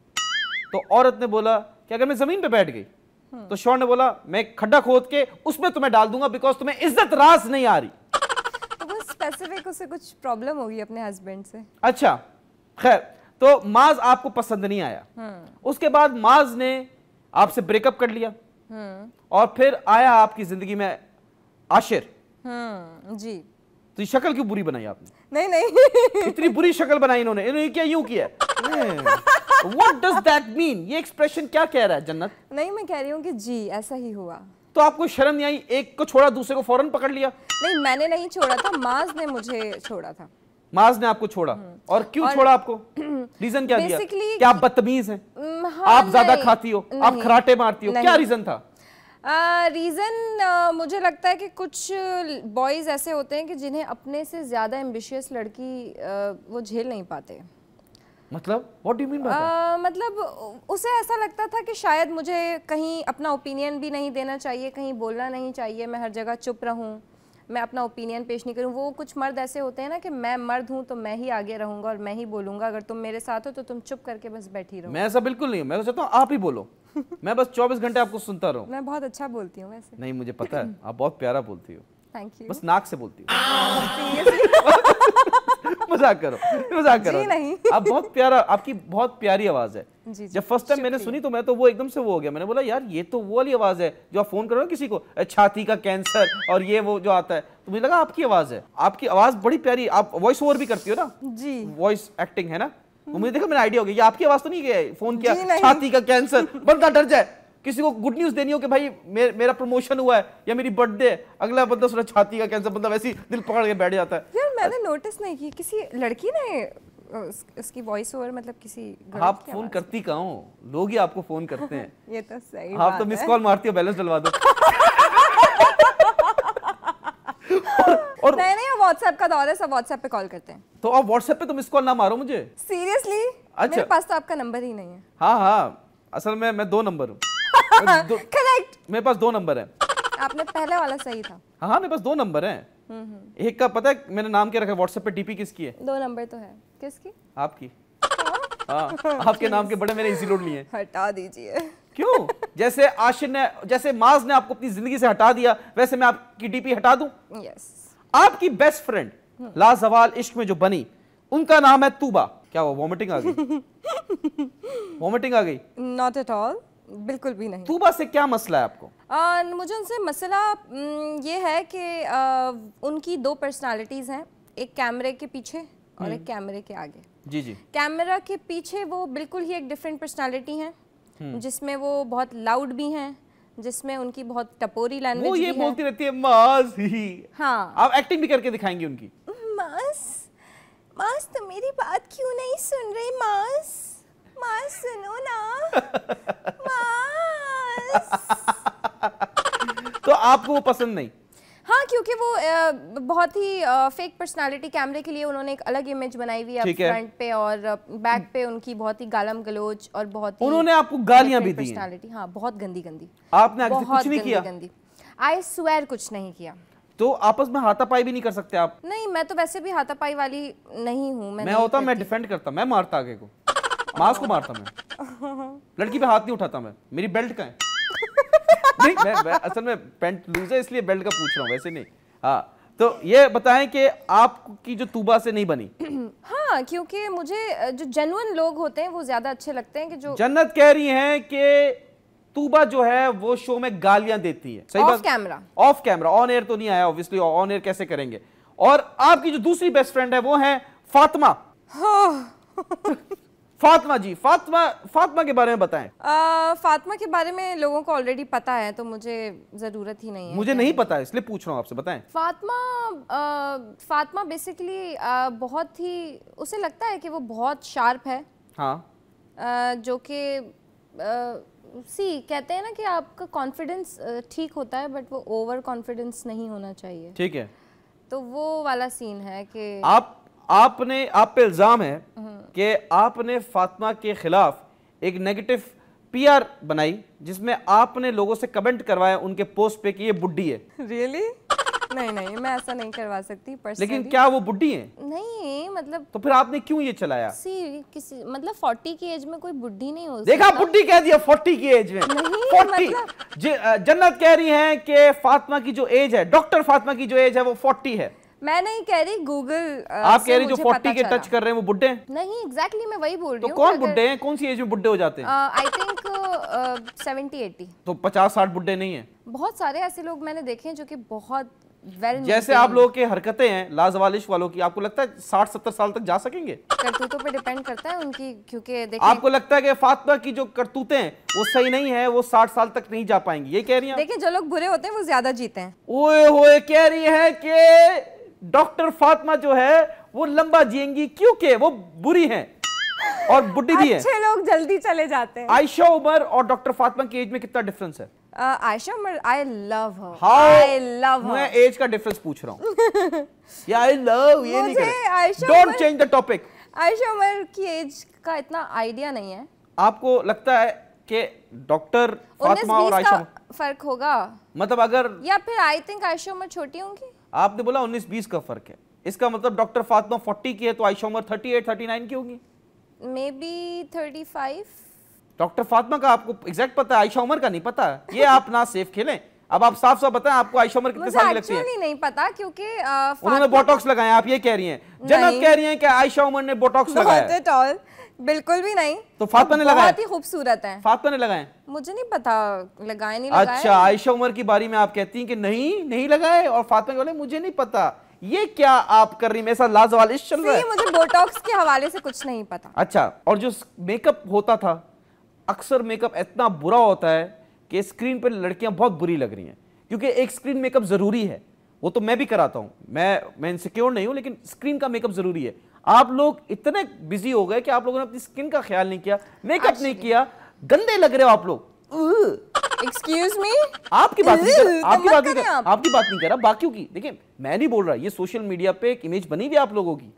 तो औरत ने बोला कि अगर मैं जमीन पे बैठ गई, तो शौहर ने बोला मैं खड्डा खोद के उसमें तुम्हें डाल दूंगा, बिकॉज तुम्हें इज्जत रास नहीं आ रही। तो वो स्पेसिफिक उसे कुछ प्रॉब्लम होगी अपने हस्बैंड से। अच्छा, खैर, तो माज आपको पसंद नहीं आया। उसके बाद माज ने आपसे ब्रेकअप कर लिया, और फिर आया आपकी जिंदगी में आशिर। जी। तो ये शक्ल क्यों बुरी बनाई आपने? नहीं नहीं इतनी बुरी शक्ल बनाई इन्होंने क्या यूं किया? What does that mean? ये एक्सप्रेशन क्या कह रहा है जन्नत? नहीं, मैं कह रही हूँ कि जी ऐसा ही हुआ। तो आपको शर्म नहीं आई? एक को छोड़ा दूसरे को फौरन पकड़ लिया? नहीं, मैंने नहीं छोड़ा था, माज ने मुझे छोड़ा था। माज ने आपको छोड़ा? और क्यों छोड़ा आपको? रीजन क्या दिया? क्या आप बदतमीज हैं? हाँ, आप ज्यादा खाती हो, आप खराटे मारती हो, क्या रीजन था? रीज़न मुझे लगता है कि कुछ बॉयज़ ऐसे होते हैं कि जिन्हें अपने से ज़्यादा एम्बिशियस लड़की वो झेल नहीं पाते। मतलब what do you mean by that? मतलब उसे ऐसा लगता था कि शायद मुझे कहीं अपना ओपिनियन भी नहीं देना चाहिए, कहीं बोलना नहीं चाहिए, मैं हर जगह चुप रहूं, मैं अपना ओपिनियन पेश नहीं करूं। वो कुछ मर्द ऐसे होते हैं ना कि मैं मर्द हूं तो मैं ही आगे रहूंगा और मैं ही बोलूंगा, अगर तुम मेरे साथ हो तो तुम चुप करके बस बैठी रहो। मैं ऐसा बिल्कुल नहीं हूं, मैं तो चाहता हूं आप ही बोलो। मैं बस 24 घंटे आपको सुनता रहूं। मैं बहुत अच्छा बोलती हूँ वैसे। नहीं, मुझे पता है आप बहुत प्यारा बोलती हो। Thank you. बस नाक से बोलती हो। मजाक करो, मजाक करो। नहीं। आप बहुत प्यारा, आपकी बहुत प्यारी आवाज है। जी, जब फर्स्ट टाइम मैंने सुनी तो मैं तो वो एकदम से वो हो गया, मैंने बोला यार ये तो वो वाली आवाज है जो आप फोन करो ना किसी को, छाती का कैंसर और ये वो जो आता है, तो मुझे लगा आपकी आवाज है। आपकी आवाज बड़ी प्यारी, आप वॉइस ओवर भी करती हो ना? जी। वॉइस एक्टिंग है ना? तो मुझे देखा, मैंने आइडिया हो गया ये आपकी आवाज तो नहीं गया, फोन किया छाती का कैंसर, बंदा डर जाए, किसी को गुड न्यूज देनी हो कि भाई मेरा प्रमोशन हुआ है या मेरी बर्थडे, अगला बंदा सुना छाती का कैंसर, बंदा वैसे ही दिल पकड़ के बैठ जाता है। यार मैंने नोटिस नहीं की किसी लड़की ने उसकी वॉइस ओवर, मतलब किसी आप फोन करती कहाँ हो? लोग ही आपको फोन करते हैं। ये तो सही आप तो मिस कॉल मारती हो, बैलेंस डलवा दो। और नहीं, व्हाट्सएप का दौर है, सब व्हाट्सएप पे कॉल करते हैं। तो आप व्हाट्सएप पे तो मिस कॉल ना मारो मुझे, सीरियसली। अच्छा, मेरे पास तो आपका नंबर ही नहीं है। हाँ हाँ, असल में मैं 2 नंबर हूँ। करेक्ट, मेरे पास 2 नंबर है। आपने पहले वाला सही था। हाँ, मेरे पास 2 नंबर हैं। एक का पता है मैंने नाम क्या रखा व्हाट्सएप पे, डीपी किसकी है? 2 नंबर तो है। किसकी? आपकी। हाँ, आपके नाम के बड़े मैंने इजी लोड लिए। हटा दीजिए। क्यों? जैसे आशिर ने, जैसे माज ने आपको अपनी जिंदगी से हटा दिया, वैसे मैं आपकी डीपी हटा दूं? यस। आपकी बेस्ट फ्रेंड लाजवाल इश्क में जो बनी, उनका नाम है तूबा। क्या वो वॉमिटिंग आ गई? वॉमिटिंग आ गई? नॉट एट ऑल, बिल्कुल भी नहीं। तूबा से क्या मसला है आपको? मुझे उनसे मसला ये है कि उनकी 2 पर्सनालिटीज़ हैं, एक कैमरे के पीछे और एक कैमरे के आगे। जी जी। कैमरा के पीछे वो बिल्कुल ही एक डिफरेंट पर्सनालिटी हैं, जिसमें वो बहुत लाउड भी हैं, जिसमें उनकी बहुत टपोरी लैंग्वेज वो ये भी है। बोलती रहती है माज ही। हाँ, आप एक्टिंग भी करके दिखाएंगी उनकी। मास तो मेरी बात क्यों नहीं सुन रही? मास सुनो ना। मास। तो आपको वो पसंद नहीं? हाँ, क्योंकि वो बहुत ही फेक पर्सनालिटी, कैमरे के लिए उन्होंने एक अलग इमेज बनाई हुई है फ्रंट पे, और बैक पे उनकी बहुत ही गालम गलोच और बहुत ही उन्होंने आपको गालियां भी दी हैं। पर्सनालिटी। हाँ, बहुत गंदी गंदी। आपने आगे से कुछ नहीं किया? गंदी। आई स्वेयर कुछ नहीं किया। तो आपस में हाथापाई भी नहीं कर सकते आप? नहीं, मैं तो वैसे भी हाथापाई वाली नहीं हूँ। मैं होता मैं डिफेंड करता, मैं मारता आगे को, मास को मारता मैं, लड़की पे हाथ नहीं उठाता मैं। मेरी बेल्ट कहाँ है? नहीं, मैं असल में पैंट लूज है इसलिए बेल्ट का पूछ रहा हूँ, वैसे नहीं। हाँ, तो ये बताएं कि आपकी जो तूबा से नहीं बनी? हाँ, क्योंकि मुझे जो जेन्युइन लोग होते हैं वो ज्यादा अच्छे लगते हैं। कि जो जन्नत कह रही हैं कि तूबा जो है वो शो में गालियां देती है। सही बात? Of camera. Of camera, on air तो नहीं आया ऑब्वियसली, ऑन एयर कैसे करेंगे? और आपकी जो दूसरी बेस्ट फ्रेंड है वो है फातिमा। फातिमा जी, फातिमा के बारे में बताएं। फातिमा के बारे में लोगों को ऑलरेडी पता है, तो मुझे जरूरत ही नहीं है। मुझे नहीं पता है इसलिए पूछ रहा हूँ आपसे, बताएं। फातिमा बेसिकली बहुत ही, उसे लगता है कि वो बहुत शार्प है। हाँ। जो कि कहते हैं ना कि आपका कॉन्फिडेंस ठीक होता है, बट वो ओवर कॉन्फिडेंस नहीं होना चाहिए। ठीक है। तो वो वाला सीन है कि आप पे इल्जाम है कि आपने फातिमा के खिलाफ एक नेगेटिव पीआर बनाई, जिसमें आपने लोगों से कमेंट करवाया उनके पोस्ट पे कि ये बुड्ढी है। रियली? नहीं, मैं ऐसा नहीं करवा सकती पर्सनली। लेकिन क्या वो बुड्ढी है? नहीं, मतलब तो फिर आपने क्यों ये चलाया? किसी मतलब 40 की एज में कोई बुड्ढी नहीं हो सकता। देखा, बुड्ढी कह दिया 40 की एज में। नहीं, 40 मतलब जन्नत कह रही है कि फातिमा की जो एज है, डॉक्टर फातिमा की जो एज है वो 40 है। मैं नहीं कह रही, गूगल आप कह रही जो 40 के टच कर रहे हैं वो बुड्ढे हैं? नहीं, एग्जैक्टली मैं वही बोल रही हूँ। तो कौन बुड्ढे हैं? कौन सी एज में बुड्ढे हो जाते हैं? I think 70-80। तो 50-60 बुड्ढे नहीं है? बहुत सारे ऐसे लोग मैंने देखे हैं जो कि बहुत वेल, जैसे आप लोगों की हरकतें हैं लाजवालिश वालों की, आपको लगता है 60-70 साल तक जा सकेंगे? करतूतों पे डिपेंड करता है उनकी, क्योंकि देखिए आपको लगता है कि फातिमा की जो करतूतें हैं वो सही नहीं है, वो 60 साल तक नहीं जा पाएंगी, ये कह रही हैं? देखिए जो लोग बुरे होते हैं वो ज्यादा जीते हैं। ओए होए, कह रही है कि डॉक्टर फातिमा जो है वो लंबा जिएंगी क्योंकि वो बुरी हैं और बुढ़ी भी है। अच्छे लोग जल्दी चले जाते हैं। आयशा उमर और डॉक्टर फातिमा की एज में कितना डिफरेंस है? Ayesha Umar, I love her, I love her. मैं एज का डिफरेंस पूछ रहा हूँ। या आई लव ये नहीं करे, don't change the topic. Ayesha Umar की एज का इतना आइडिया नहीं है। आपको लगता है कि डॉक्टर फातिमा और आयशा फर्क होगा? मतलब अगर, या फिर आई थिंक आयशा उमर छोटी होंगी। आपने बोला 19-20 का फर्क है, इसका मतलब डॉक्टर फातिमा 40 की है तो आयशा उमर 38-39 की होगी। May be 35। डॉक्टर फातिमा का आपको एग्जैक्ट पता है, आयशा उमर का नहीं पता है। ये आप ना सेफ खेलें। अब आप साफ साफ बताएं आपको आयशा उमर कितने साल की लगती है? मुझे नहीं पता क्योंकि उन्होंने बोटॉक्स लगाया, आप ये कह रही हैं। जन्नत कह रही हैं कि आयशा उमर ने बोटॉक्स लगाया। बिल्कुल भी नहीं। तो फातिमा ने लगाया? बहुत ही खूबसूरत है। फातिमा ने लगाए? मुझे नहीं पता, लगाए नहीं लगाए। अच्छा, आयशा उमर की बारी में आप कहती हैं कि नहीं लगाए, और फातिमा बोले मुझे नहीं पता। ये क्या आप कर रही, मेरे साथ लाजवालिश चल रहा है? मुझे बोटॉक्स के हवाले से कुछ नहीं पता। अच्छा, और जो मेकअप होता था, अक्सर मेकअप इतना बुरा होता है कि स्क्रीन पर लड़कियां बहुत बुरी लग रही हैं, क्योंकि एक स्क्रीन मेकअप जरूरी है। वो तो मैं भी कराता हूं, मैं इनसिक्योर नहीं हूं, लेकिन स्क्रीन का मेकअप जरूरी है। आप लोग इतने बिजी हो गए कि आप लोगों ने अपनी स्किन का ख्याल नहीं किया, मेकअप नहीं किया, गंदे लग रहे हो आप लोग। एक्सक्यूज मी, आपकी बात नहीं कर रहा, बाकियों की। देखिए मैं नहीं बोल रहा, ये सोशल मीडिया पे एक इमेज बनी हुई आप लोगों की।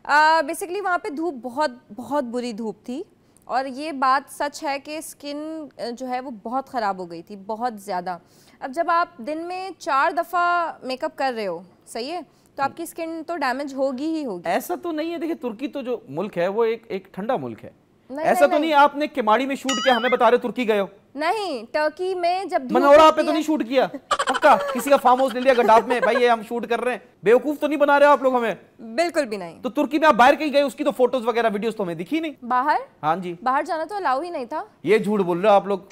बेसिकली वहां पे धूप बहुत बहुत बुरी धूप थी, और ये बात सच है कि स्किन जो है वो बहुत ख़राब हो गई थी, बहुत ज़्यादा। अब जब आप दिन में 4 दफ़ा मेकअप कर रहे हो, सही है, तो आपकी स्किन तो डैमेज होगी ही होगी। ऐसा तो नहीं है, देखिए तुर्की तो जो मुल्क है वो एक ठंडा मुल्क है। ऐसा तो नहीं आपने केमाड़ी में शूट किया, हमें बता रहे तुर्की गए हो? नहीं, टर्की में जब मनोरा पे तो नहीं शूट किया? पक्का किसी का फार्म हाउस ले लिया गड्डाफ में, भाई ये हम शूट कर रहे हैं? बेवकूफ तो नहीं बना रहे हो आप लोग हमें? बिल्कुल भी नहीं। तो तुर्की में आप बाहर कहीं गए, उसकी तो फोटोज वगैरह वीडियोस तो हमें दिखी नहीं। बाहर? हाँ जी, बाहर जाना तो अलाउ ही नहीं था। ये झूठ बोल रहे हो आप लोग।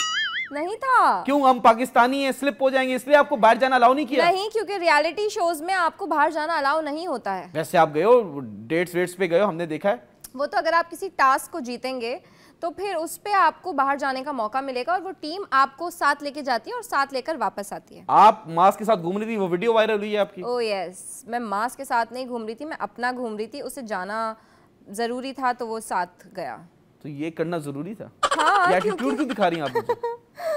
नहीं था। क्यों? हम पाकिस्तानी हैं, स्लिप हो जाएंगे, इसलिए आपको बाहर जाना अलाउ नहीं किया? नहीं, क्योंकि रियलिटी शोज में आपको बाहर जाना अलाउ नहीं होता है। वैसे आप गए हो, डेट्स पे गए हो, हमने देखा है। वो तो अगर आप किसी टास्क को जीतेंगे तो फिर उस पे आपको बाहर जाने का मौका मिलेगा, और वो टीम आपको साथ लेके जाती है और साथ लेकर वापस आती है। आप मास्क के साथ घूम रही थी, वो वीडियो वायरल हुई है आपकी। ओह यस, मैं मास्क के साथ नहीं घूम रही थी, मैं अपना घूम रही थी। उसे जाना जरूरी था तो वो साथ गया। तो ये करना जरूरी था? हाँ, एटीट्यूड क्यों दिखा रही हैं आप मुझे?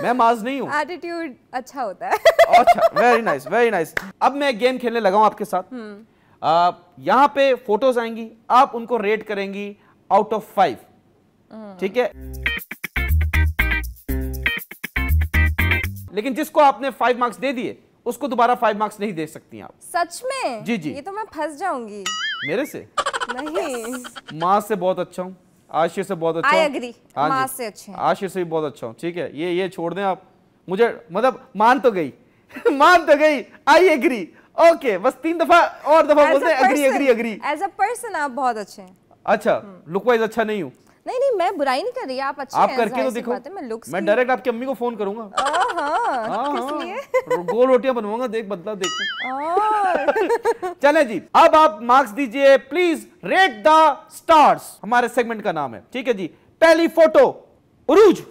मैं माज नहीं हूँ। एटीट्यूड अच्छा होता है। अच्छा, वेरी नाइस, वेरी नाइस। अब मैं गेम खेलने लगा हूँ आपके साथ। यहाँ पे फोटोज आएंगी, आप उनको रेट करेंगी आउट ऑफ 5, ठीक है? लेकिन जिसको आपने 5 मार्क्स दे दिए उसको दोबारा 5 मार्क्स नहीं दे सकती आप। सच में? जी जी। ये तो मैं फंस जाऊंगी। मेरे से नहीं, माँ से बहुत अच्छा हूँ, आशिर से बहुत अच्छा हूँ। I agree, माँ से अच्छे हैं। आशिर से भी बहुत अच्छा हूँ, ठीक है? ये छोड़ दें आप मुझे, मतलब मान तो गई मान तो गई, आई एग्री, ओके, बस 3 दफा और दफा बोलते हैं agree agree agree. As a person आप बहुत अच्छे हैं। अच्छा, लुक वाइज अच्छा नहीं हूँ? नहीं, मैं बुराई नहीं कर रही, आप अच्छे आप हैं। करके तो देखो, मैं डायरेक्ट आपकी अम्मी को फोन करूंगा। किस लिए? गोल रोटियां बनवाऊंगा, देख बदला देखो। चले जी, अब आप मार्क्स दीजिए प्लीज। रेट द स्टार्स हमारे सेगमेंट का नाम है, ठीक है जी। पहली फोटो, उरूज।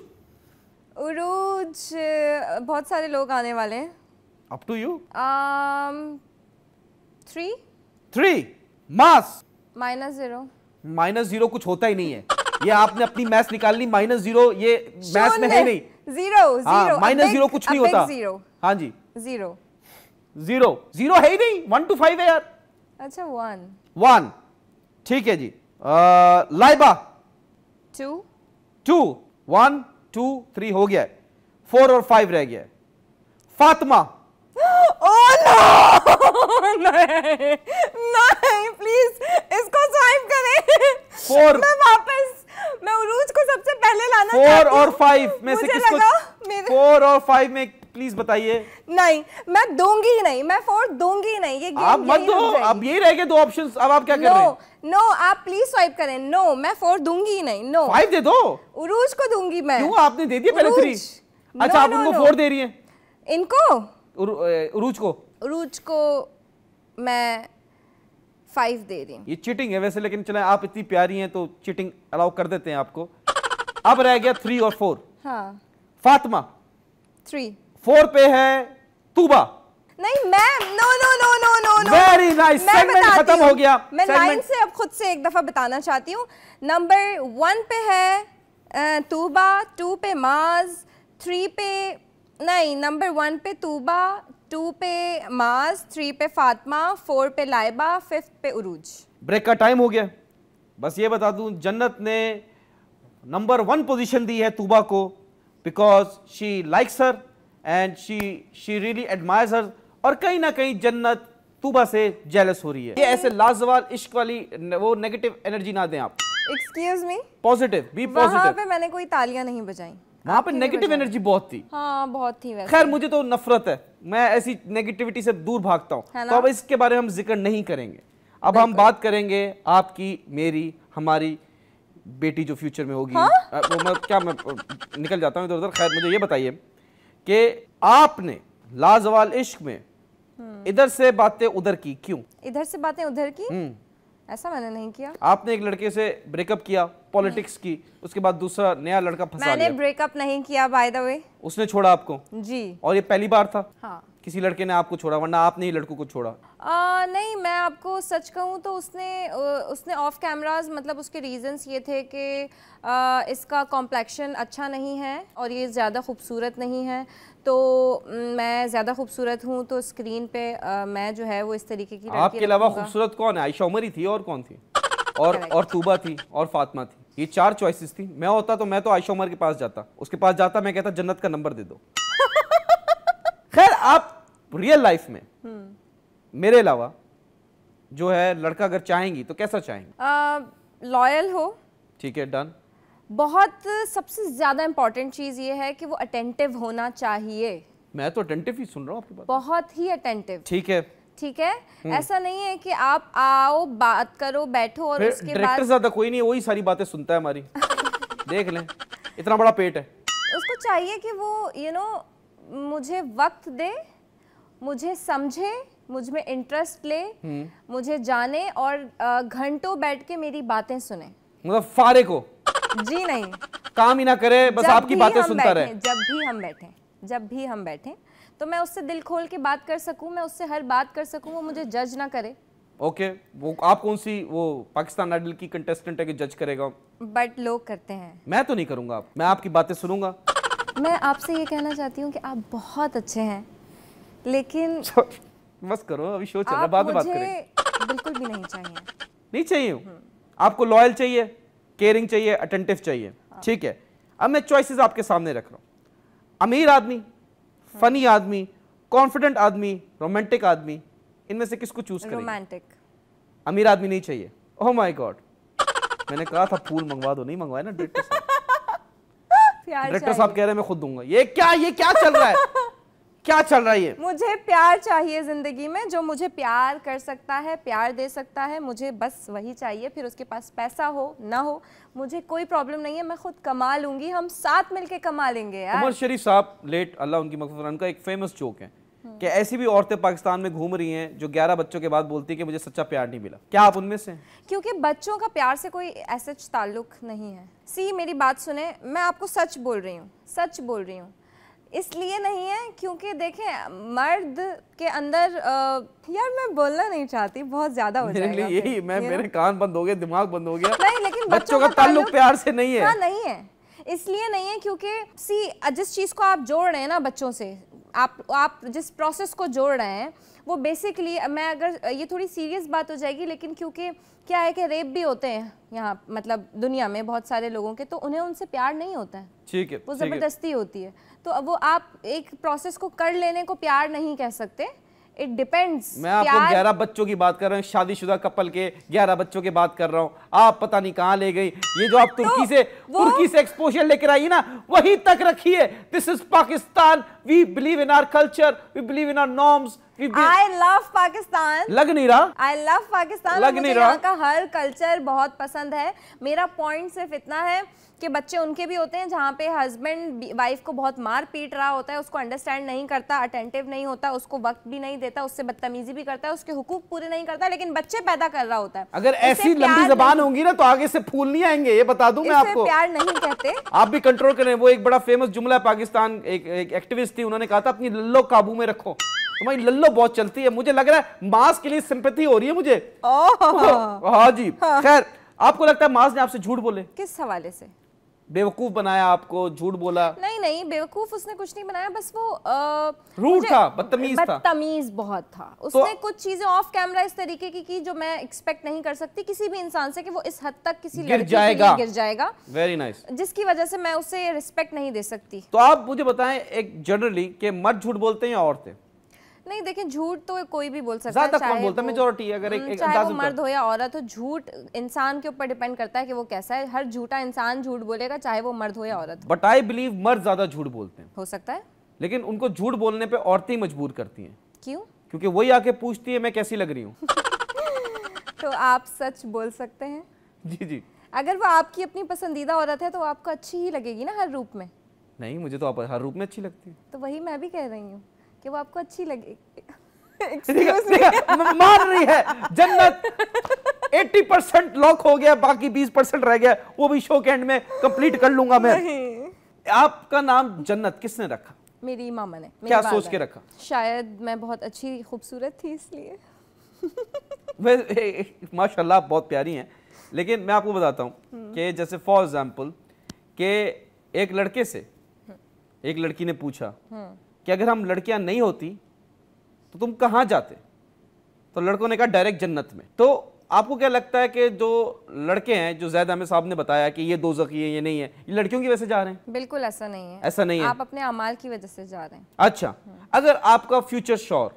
उरूज बहुत सारे लोग आने वाले हैं। Up to you. 3 मास। -0। -0 कुछ होता ही नहीं है, ये आपने अपनी मैथ्स निकाल ली। -0 ये मैथ्स में है नहीं। 0 -0 कुछ नहीं होता। हाँ जी, 0 है ही नहीं। 1 to 5 है यार। अच्छा, 1, ठीक है जी। लाइबा 2 1 2 3 हो गया, 4 और 5 रह गया। फातिमा। ओह नो, नहीं प्लीज इसको स्वाइप करें। 4 मैं उरूज को सबसे पहले लाना 4 और 5 में से किसको? 4 और 5 में प्लीज बताइए। नहीं, मैं दूंगी ही नहीं, मैं 4 दूंगी ही नहीं। ये गेम आप मत दो, अब यही रह गए 2 ऑप्शंस। अब आप क्या कर रहे हैं? नो, आप प्लीज स्वाइप करें। नो, मैं 4 दूंगी ही नहीं। नो, 5 दे दो। उरूज को दूंगी मैं। क्यों? आपने दे दिया पहले 3। अच्छा आप उनको 4 दे रही हैं? इनको उरूज को मैं 5 दे रही हूँ। ये चीटिंग है वैसे, लेकिन चले आप इतनी प्यारी हैं तो चीटिंग अलाउ कर देते हैं आपको। अब रह गया 3 और 4। हाँ फातिमा 3। 4 पे है तूबा। नहीं मैं नो वेरी नाइस, सेगमेंट खत्म हो गया। मैं लाइन से अब खुद से एक दफा बताना चाहती हूँ। नंबर 1 पे है तूबा, 2 पे माज, 3 पे नहीं, नंबर 1 पे तूबा, 2 पे माज, 3 पे फातिमा, 4 पे लाइबा, 5 पे उरूज। ब्रेक का टाइम हो गया। बस ये बता दूं, जन्नत ने नंबर 1 पोजीशन दी है तूबा को, because she likes her and she really admires her, और कहीं ना कहीं जन्नत तूबा से जेलस हो रही है। ये ऐसे लाजवाब इश्क वाली वो नेगेटिव एनर्जी ना दें आप। Excuse me, positive be positive. वहां पे मैंने कोई तालियां नहीं बजाई, वहां पे नेगेटिव एनर्जी बहुत थी। हाँ बहुत थी वैसे। खैर मुझे तो नफरत है, मैं ऐसी नेगेटिविटी से दूर भागता हूँ, तो अब इसके बारे में हम जिक्र नहीं करेंगे। अब हम बात करेंगे आपकी, मेरी, हमारी बेटी जो फ्यूचर में होगी। मैं निकल जाता हूँ इधर उधर। खैर मुझे ये बताइए कि आपने लाजवाल इश्क में इधर से बातें उधर की, क्यों? इधर से बातें उधर की? ऐसा मैंने नहीं किया। आपने एक लड़के से ब्रेकअप किया, पॉलिटिक्स की, उसके बाद दूसरा नया लड़का फंसा लिया। मैंने ब्रेकअप नहीं किया बाय द वे। उसने छोड़ा आपको? जी। और ये पहली बार था? हाँ। किसी लड़के ने आपको छोड़ा, वरना आपने ही लड़कों को छोड़ा? नहीं, मैं आपको सच कहूँ तो उसने ऑफ कैमराज, मतलब उसके रीजंस ये थे कि इसका कॉम्प्लेक्शन अच्छा नहीं है और ये ज़्यादा खूबसूरत नहीं है, तो मैं ज़्यादा खूबसूरत हूँ तो स्क्रीन पे मैं जो है वो इस तरीके की लड़की आपके अलावा खूबसूरत कौन है? आयशा उमर ही थी और कौन थी? और तूबा थी और फातिमा थी। ये 4 चॉइसेस थी। मैं होता तो मैं तो आयशा उमर के पास जाता, उसके पास जाता, मैं कहता जन्नत का नंबर दे दो। खैर आप रियल लाइफ में मेरे अलावा जो है लड़का अगर चाहेंगी तो कैसा चाहेंगी? लॉयल हो। ठीक है, डन। बहुत सबसे ज्यादा इंपॉर्टेंट चीज ये है कि वो अटेंटिव होना चाहिए। मैं तो अटेंटिव ही सुन रहा हूँ आपकी बात। बहुत ही अटेंटिव। ठीक है, ठीक है। ऐसा नहीं है कि आप आओ, बात करो, बैठो और उसके बाद डायरेक्टर ज्यादा कोई नहीं, वही सारी बातें सुनता है हमारी। देख लें, इतना बड़ा पेट है उसको। चाहिए कि वो मुझे वक्त दे, मुझे समझे, मुझ में इंटरेस्ट ले, मुझे जाने और घंटों बैठ के मेरी बातें सुने। मतलब फारे को? जी नहीं, काम ही ना करे, बस आपकी बातें सुनता रहे। जब भी हम बैठे तो मैं उससे दिल खोल के बात कर सकूं, मैं उससे हर बात कर सकूं, वो मुझे जज ना करे। ओके, वो आप कौन सी वो पाकिस्तान आइडल की कंटेस्टेंट है कि जज करेगा? बट लोग करते हैं। मैं तो नहीं करूंगा, मैं आपकी बातें सुनूंगा। मैं आपसे ये कहना चाहती हूँ कि आप बहुत अच्छे हैं, लेकिन बस करो, अभी शो चल रहा है, बाद में बात करेंगे। बिल्कुल भी नहीं चाहिए। नहीं चाहिए? आपको लॉयल चाहिए, केयरिंग चाहिए, अटेंटिव चाहिए। ठीक है, अब मैं चॉइसेस आपके सामने रख रहा हूँ। अमीर आदमी, फनी आदमी, कॉन्फिडेंट आदमी, रोमांटिक आदमी, इनमें से किसको चूज करेंगे? रोमांटिक। अमीर आदमी नहीं चाहिए? ओह माय गॉड, मैंने कहा था फूल मंगवा दो, नहीं मंगवाया ना डायरेक्टर साहब। डायरेक्टर साहब कह रहे हैं मैं खुद दूंगा। ये क्या चल रहा है? क्या चल रहा है ये? मुझे प्यार चाहिए जिंदगी में, जो मुझे प्यार कर सकता है, प्यार दे सकता है, मुझे बस वही चाहिए। फिर उसके पास पैसा हो ना हो, मुझे कोई प्रॉब्लम नहीं है, मैं खुद कमा लूंगी, हम साथ मिलके कमा लेंगे यार। उमर शरीफ साहब, लेट अल्लाह उनकी मग़फ़िरत, उनका एक फेमस जोक है कि ऐसी भी औरतें पाकिस्तान में घूम रही हैं जो 11 बच्चों के बाद बोलती है कि मुझे सच्चा प्यार नहीं मिला। क्या आप उनमें से हैं? क्योंकि बच्चों का प्यार से कोई ऐसा ताल्लुक नहीं है। सी मेरी बात सुने, मैं आपको सच बोल रही हूँ, सच बोल रही हूँ। इसलिए नहीं है क्योंकि देखें मर्द के अंदर यार मैं बोलना नहीं चाहती, बहुत ज्यादा हो जाएगा। मेरे लिए यही, मेरे कान बंद हो गए, दिमाग बंद हो गया। नहीं, लेकिन बच्चों का ताल्लुक प्यार से नहीं है। हाँ, नहीं है। इसलिए नहीं है क्योंकि सी जिस चीज को आप जोड़ रहे हैं ना बच्चों से, आप जिस प्रोसेस को जोड़ रहे हैं वो बेसिकली, मैं अगर ये थोड़ी सीरियस बात हो जाएगी, लेकिन क्योंकि क्या है कि रेप भी होते हैं यहाँ, मतलब दुनिया में बहुत सारे लोगों के, तो उन्हें उनसे प्यार नहीं होता है। ठीक है, वो ज़बरदस्ती होती है। तो अब वो आप एक प्रोसेस को कर लेने को प्यार नहीं कह सकते। It depends. मैं आपको 11 बच्चों की बात कर रहा हूँ, शादीशुदा कपल के 11 बच्चों की बात कर रहा हूँ। आप पता नहीं कहाँ ले गई। ये जो आप तुर्की से एक्सपोजर लेकर आई ना, वही तक रखिए। This is Pakistan, we believe in our culture, we believe in our norms, I love Pakistan. लग नहीं रहा। I love Pakistan. लग नहीं रहा। रहा। यहाँ का हर कल्चर बहुत पसंद है। मेरा पॉइंट सिर्फ इतना है कि बच्चे उनके भी होते हैं जहाँ पे हस्बैंड वाइफ को बहुत मार पीट रहा होता है, उसको अंडरस्टैंड नहीं करता, अटेंटिव नहीं होता, उसको वक्त भी नहीं देता, उससे बदतमीजी भी करता है, उसके हुकूक पूरे नहीं करता, लेकिन बच्चे पैदा कर रहा होता है। अगर ऐसी लंबी जबान होंगी ना तो आगे से फूल नहीं आएंगे, ये बता दूं मैं आपको। प्यार नहीं कहते। आप भी कंट्रोल करें। वो एक बड़ा फेमस जुमला है, पाकिस्तान एक एक्टिविस्ट थी, उन्होंने कहा था अपनी लल्लो काबू में रखो। तुम्हारी लल्लो बहुत चलती है। मुझे लग रहा है मास के लिए सिंपैथी हो रही है मुझे। हाँ जी। खैर, आपको लगता है मास ने आपसे झूठ बोले? किस हवाले से? बेवकूफ बनाया आपको, झूठ बोला? नहीं नहीं, बेवकूफ उसने कुछ नहीं बनाया, बस वो रूड था, बदतमीज था। बदतमीज बहुत था। उसने कुछ चीजें ऑफ कैमरा इस तरीके की जो मैं एक्सपेक्ट नहीं कर सकती किसी भी इंसान से, कि वो इस हद तक किसी लड़की के लिए गिर जाएगा। Very nice. जिसकी वजह से मैं उसे रिस्पेक्ट नहीं दे सकती। तो आप मुझे बताएं एक जनरली कि मर्द झूठ बोलते हैं या औरतें? नहीं, देखिए झूठ तो कोई भी बोल सकता है, ज्यादा कौन बोलता है? मेजॉरिटी। अगर एक चाहे वो मर्द हो या औरत हो, झूठ इंसान के ऊपर डिपेंड करता है कि वो कैसा है। हर झूठा इंसान झूठ बोलेगा, चाहे वो मर्द हो या औरत। बट आई बिलीव मर्द ज्यादा झूठ बोलते हैं। हो सकता है, लेकिन उनको झूठ बोलने पे औरतें मजबूर करती हैं। क्यों? क्योंकि वही आके पूछती है मैं कैसी लग रही हूँ। तो आप सच बोल सकते हैं। जी जी। अगर वो आपकी अपनी पसंदीदा औरत है तो आपको अच्छी ही लगेगी ना हर रूप में। नहीं, मुझे तो आप हर रूप में अच्छी लगती है। तो वही मैं भी कह रही हूँ कि वो आपको अच्छी लगेगी। मान रही है जन्नत। 80% लॉक हो गया, बाकी 20% रह गया, वो भी शो के एंड में कंप्लीट कर लूंगा मैं। आपका नाम जन्नत किसने रखा? मेरी मामा ने। क्या सोच के रखा? शायद मैं बहुत अच्छी खूबसूरत थी इसलिए। माशाल्लाह बहुत प्यारी हैं। लेकिन मैं आपको बताता हूँ कि जैसे फॉर एग्जाम्पल कि एक लड़के से एक लड़की ने पूछा कि अगर हम लड़कियां नहीं होती तो तुम कहाँ जाते? तो लड़कों ने कहा डायरेक्ट जन्नत में। तो आपको क्या लगता है कि जो लड़के हैं, जो ज़ैद अहमद साहब ने बताया कि ये दोज़खी है, ये नहीं है, ये लड़कियों की वजह से जा रहे हैं? बिल्कुल ऐसा नहीं है। ऐसा नहीं है। आप अपने अमाल की वजह से जा रहे हैं। अच्छा, अगर आपका future sure,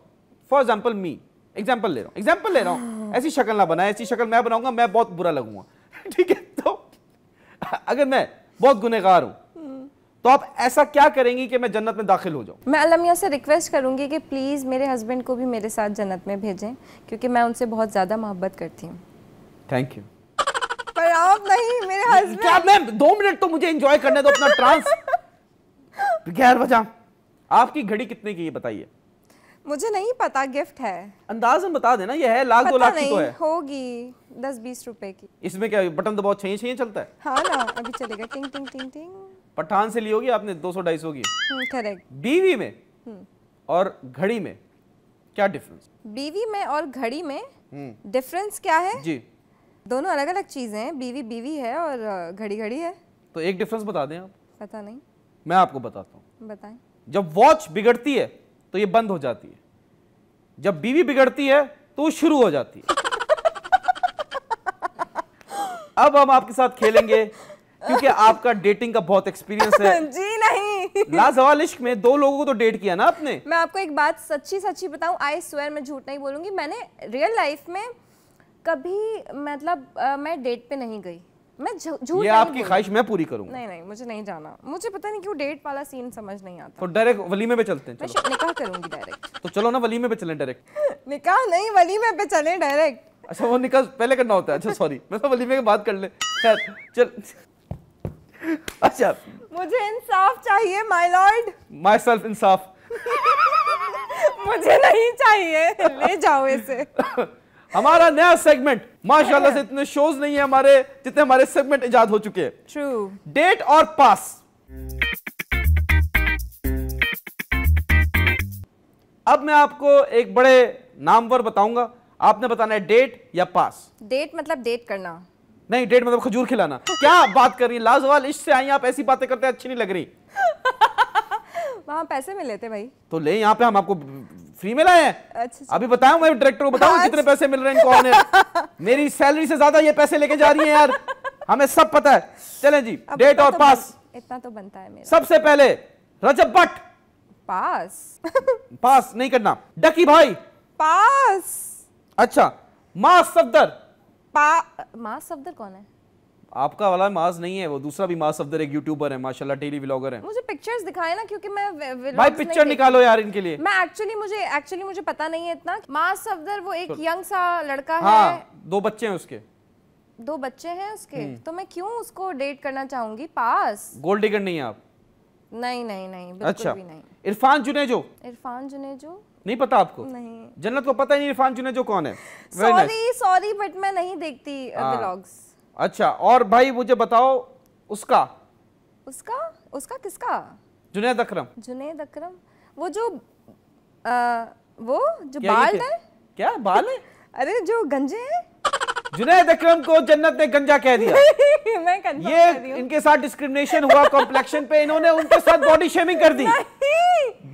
for example me, example ले रहा हूँ, ऐसी शक्ल ना बनाए, ऐसी शक्ल मैं बनाऊंगा मैं बहुत बुरा लगूंगा। ठीक है, तो अगर मैं बहुत गुनहगार हूँ तो आप ऐसा क्या करेंगी कि मैं जन्नत में दाखिल हो जाऊं? मैं अल्लाह मियां से रिक्वेस्ट करूंगी कि प्लीज़ मेरे हस्बैंड को भी मेरे साथ जन्नत में भेजें, क्योंकि मैं उनसे बहुत ज़्यादा मोहब्बत करती हूँ। Thank you. पर आप नहीं, मेरे हस्बैंड। क्या? मैं 2 मिनट तो मुझे एंजॉय करने दो अपना ट्रांस। गैर वजह आपकी घड़ी कितने की है बताइए? मुझे नहीं पता, गिफ्ट है। अंदाज़न बता देना, ये है लाख 2 लाख की तो है। होगी 10-20 रुपए की। इसमें क्या बटन दबाओ, चाहिए चलता है? हाँ ना, अभी चलेगा। टिंग टिंग टिंग टिंग। पठान से ली होगी आपने 200-250 की। करेक्ट। बीवी में और घड़ी में क्या डिफरेंस? बीवी में और घड़ी में डिफरेंस क्या है? जी, दोनों अलग अलग चीजें हैं। बीवी बीवी है और घड़ी घड़ी है। तो एक डिफरेंस बता दें आप। पता नहीं। मैं आपको बताता हूँ। बताएं। जब वॉच बिगड़ती है तो ये बंद हो जाती है, जब बीवी बिगड़ती है तो वो शुरू हो जाती है। अब हम आपके साथ खेलेंगे क्योंकि आपका डेटिंग का बहुत एक्सपीरियंस है। जी नहीं। लाजवाब इश्क में 2 लोगों को तो डेट किया ना आपने। मैं आपको एक बात सच्ची सच्ची बताऊं, आई स्वेयर, मैं झूठ नहीं बोलूंगी, मैंने रियल लाइफ में कभी मतलब मैं डेट पे नहीं गई। मैं झूठ ये आपकी ख्वाहिश मैं पूरी करूंगा। नहीं नहीं, मुझे नहीं जाना। मुझे पता नहीं क्यों डेट वाला सीन समझ नहीं आता। तो डायरेक्ट वलीमे पे चलते हैं। मैं निकाह करूंगी डायरेक्ट। तो चलो ना वलीमे पे चलें डायरेक्ट। निकाह नहीं, वलीमे पे चलें डायरेक्ट। अच्छा, वो निकाह पहले करना होता है। अच्छा सॉरी, मैं तो वलीमे के बाद कर ले। खैर चल। अच्छा, मुझे इंसाफ चाहिए माय लॉर्ड। माई सेल्फ इंसाफ। मुझे नहीं चाहिए, ले जाओ इसे। हमारा नया सेगमेंट, माशाल्लाह से इतने शोज नहीं है हमारे जितने हमारे सेगमेंट इजाद हो चुके हैं। ट्रू। डेट और पास। अब मैं आपको एक बड़े नामवर बताऊंगा, आपने बताना है डेट या पास। डेट मतलब डेट करना नहीं, डेट मतलब खजूर खिलाना। क्या बात कर रही है? लाजवाल इश्क से आई आप, ऐसी बातें करते हैं, अच्छी नहीं लग रही। वहाँ पैसे मिले थे भाई। तो ले, यहाँ पे हम आपको फ्री में लाए हैं। अच्छा। अभी बताऊं, मैं डायरेक्टर को बताऊं कितने पैसे मिल रहे हैं इनको ऑन। मेरी सैलरी से ज्यादा ये पैसे लेके जा रही है यार, हमें सब पता है। चलें जी, डेट और पास। इतना तो बनता है मेरा। सबसे पहले रजब भट्ट। पास। पास नहीं करना। डकी भाई। पास। अच्छा, मां सफदर। मां सफदर कौन है? आपका वाला माज नहीं है, वो दूसरा भी माज सफदर एक यूट्यूबर है माशाल्लाह, डेली व्लॉगर है। मुझे पिक्चर्स दिखाए ना, क्योंकि मैं भाई पिक्चर निकालो यार इनके लिए। मैं एक्चुअली मुझे पता नहीं है इतना। माज सफदर वो एक यंग सा लड़का हाँ, है, 2 बच्चे हैं उसके, 2 बच्चे हैं उसके, तो मैं क्यों उसको डेट करना चाहूंगी? पास। गोल्ड डिगर नहीं है आप? नहीं नहीं नहीं, बिल्कुल अच्छा। भी नहीं। इरफान जुनेजो इरफान जुनेजो नहीं पता आपको? नहीं। जन्नत को पता ही नहीं इरफान जुनेजो कौन है? सॉरी बट मैं नहीं देखती व्लॉग्स। अच्छा, और भाई मुझे बताओ उसका किसका? जुनैद अकरम। जुनैद अकरम, वो जो क्या बाल है? क्या बाल है? अरे जो गंजे हैं। जुनैद अकरम को जन्नत ने गंजा कह दिया। मैं कंफर्म ये कर रही हूँ। इनके साथ डिस्क्रिमिनेशन हुआ कॉम्प्लेक्शन पे, इन्होंने उनके साथ बॉडी शेमिंग कर दी।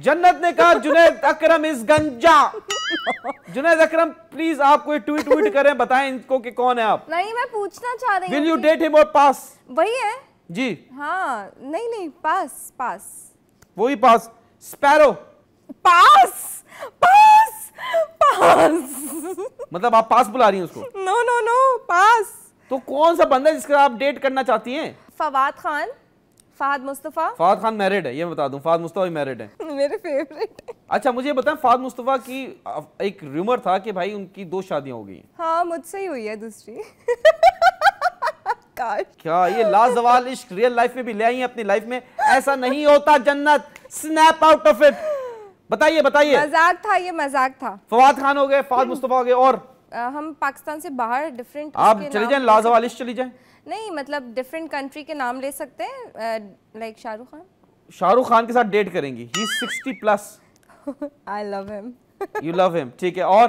जन्नत ने कहा जुनैद अकरम इज गंजा। जुनैद अकरम प्लीज आप कोई ट्वीट करें, बताएं इनको कि कौन है आप। नहीं, मैं पूछना चाह रही हूँ। विल यू डेट हिम और पास? वही है जी हाँ। नहीं पास वही पास। स्पैरो पास मतलब आप पास बुला रही हैं उसको? नो पास। तो कौन सा बंदा है जिसका आप डेट करना चाहती हैं? फहद मुस्तफा। फहद खान मैरिड है, ये बता दूं, फहद मुस्तफा भी मैरिड है। मेरे फेवरेट है। अच्छा मुझे बताएं, फहद मुस्तफा की एक रूमर था कि भाई उनकी 2 शादियां हो गई हैं। हाँ, मुझसे ही हुई है दूसरी। क्या ये लाजवाल इश्क रियल लाइफ में भी ले आई हैं अपनी लाइफ में? ऐसा नहीं होता जन्नत, स्नैप आउट ऑफ इट। बताइए मजाक था। फवाद खान हो गए, फहद मुस्तफा हो गए, और हम पाकिस्तान से बाहर डिफरेंट आप चले जाएं, लाजवाल इश्क चली जाएं। नहीं मतलब डिफरेंट कंट्री के नाम ले सकते हैं, लाइक शाहरुख खान के साथ डेट करेंगी? ही 60+। I love him. You love him, ठीक है। और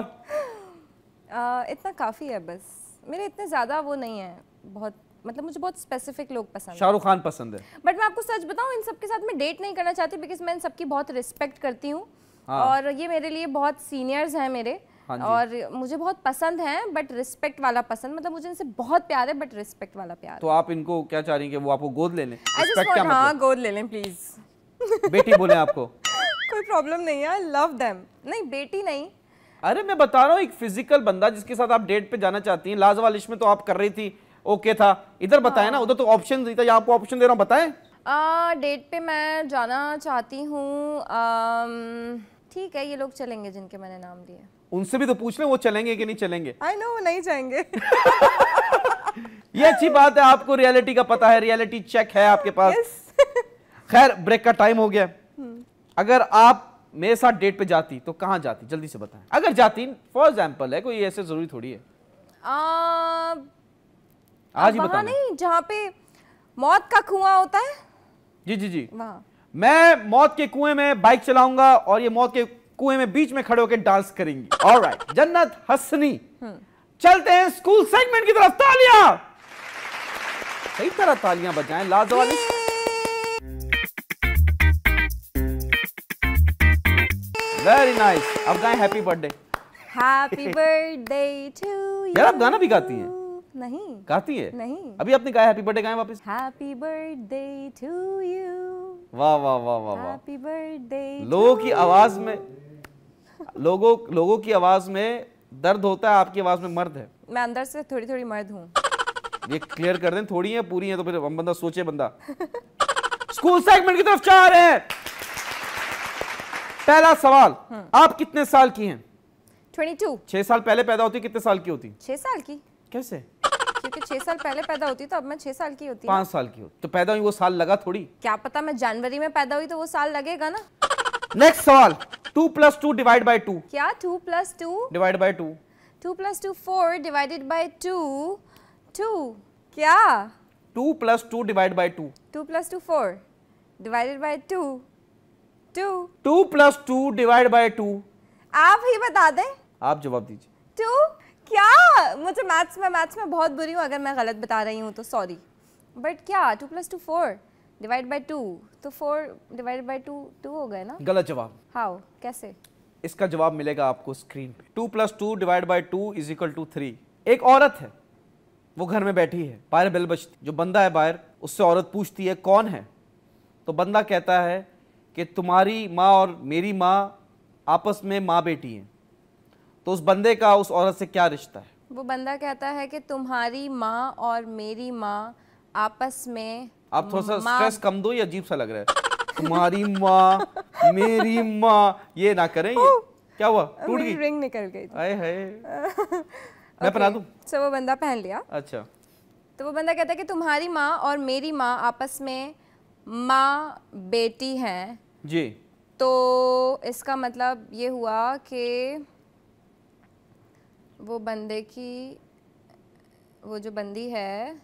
इतना काफी है बस, मेरे इतने ज्यादा वो नहीं है, बहुत मतलब मुझे बहुत स्पेसिफिक लोग पसंद है। शाहरुख खान पसंद है। बट मैं आपको सच बताऊं, इन सब के साथ मैं डेट नहीं करना चाहती, बिकॉज मैं इन सबकी बहुत रिस्पेक्ट करती हूँ। हाँ। और ये मेरे लिए बहुत सीनियर्स हैं मेरे। हाँ, और मुझे बहुत पसंद हैं, बट रिस्पेक्ट वाला पसंद, मतलब मुझे इनसे बहुत प्यार है बट रिस्पेक्ट वाला प्यार। तो आप इनको क्या चाह रही हैं कि वो आपको गोद ले लें? हाँ, गोद ले लें प्लीज। बेटी बोले आपको? कोई प्रॉब्लम नहीं है, आई लव देम। नहीं बेटी नहीं। अरे मैं बता रहा हूँ, एक फिजिकल बंदा जिसके साथ आप डेट पे जाना चाहती हैं। लाजवाल इश्क में तो आप कर रही थी, ओके था। इधर बताएं ना, उधर तो ऑप्शन नहीं था, यहाँ आपको ऑप्शन दे रहा हूँ, बताएं। डेट पे मैं जाना चाहती हूँ, ठीक है ये लोग चलेंगे जिनके मैंने नाम दिए। उनसे भी तो पूछ लें वो चलेंगे कि नहीं चलेंगे। आई नो नहीं जाएंगे। ये अच्छी बात है, आपको रियलिटी का पता है, रियलिटी चेक है आपके पास। खैर ब्रेक का टाइम हो गया। अगर आप मेरे साथ डेट पे जाती तो कहाँ जाती, जल्दी से बताएं। अगर जाती, फॉर एग्जाम्पल है, कोई ऐसे जरूरी थोड़ी है। आज ही बताना नहीं, जहाँ पे मौत का कुआं होता है। जी वहाँ मैं मौत के कुएं में बाइक चलाऊंगा और ये मौत के कुएं में बीच में खड़े होकर डांस करेंगी। ऑलराइट जन्नत हसनी, चलते हैं स्कूल सेगमेंट की तरफ। तालियां, सही तरह तालियां बजाएं। लाजवाब। Very nice. अब गाएं happy birthday. Happy birthday to you. यार आप गाना भी गाती हैं? नहीं गाती है? नहीं। अभी आपने गाया हैप्पी बर्थडे, गाएं वापस। Happy birthday to you. वाह वाह वाह वाह वाह। Happy birthday. लोगों की आवाज में, लोगों की आवाज में दर्द होता है, आपकी आवाज में मर्द है। मैं अंदर से थोड़ी थोड़ी मर्द हूँ। ये क्लियर कर दें, थोड़ी है पूरी है तो फिर हम बंदा सोचे बंदा। स्कूल सेगमेंट की तरफ जा रहे हैं। पहला सवाल, आप कितने साल की हैं? 22। 6 साल पहले पैदा होती, कितने साल की होती? 6 साल की। कैसे? क्योंकि 6 साल पहले पैदा होती तो अब मैं 6 साल की होती। 5 साल की हो तो पैदा हुई, वो साल लगा थोड़ी। क्या पता, मैं जनवरी में पैदा हुई तो वो साल लगेगा ना। नेक्स्ट सवाल, 2 + 2 डिवाइड बाय 2। क्या 2 + 2 डिवाइड बाय 2? 2 + 2 4 divided by 2 2। क्या 2 + 2 divide by 2? 2 + 2 4 divided by 2 2। 2 + 2 divide by 2। आप ही बता दें। आप जवाब दीजिए। 2। क्या मुझे मैथ्स में बहुत बुरी हूँ, अगर मैं गलत बता रही हूँ तो सॉरी। बट क्या 2 + 2 4 डिवाइड बाय 2, तो 4 डिवाइड बाय 2 2 हो गए ना। गलत जवाब। हाउ, कैसे? इसका जवाब मिलेगा आपको स्क्रीन पे। 2 + 2 डिवाइड बाय 2 = 3। एक औरत है, वो घर में बैठी है, बाहर बेल बजती, जो बंदा है बाहर, उससे औरत पूछती है कौन है, तो बंदा कहता है कि तुम्हारी माँ और मेरी माँ आपस में माँ बेटी हैं। तो उस बंदे का उस औरत से क्या रिश्ता है? वो बंदा कहता है कि तुम्हारी माँ और मेरी माँ आपस में, आप थोड़ा सा स्ट्रेस कम दो, ये अजीब सा लग रहा है। तुम्हारी माँ मेरी माँ, ये ना करें। ये क्या हुआ? टूट गई? रिंग निकल गई। आए हाय। मैं पहना दूं? सो वो बंदा पहन लिया। अच्छा। तो वो बंदा कहता है कि तुम्हारी माँ और मेरी माँ आपस में माँ बेटी हैं जी। तो इसका मतलब ये हुआ कि वो बंदे की, वो जो बंदी है,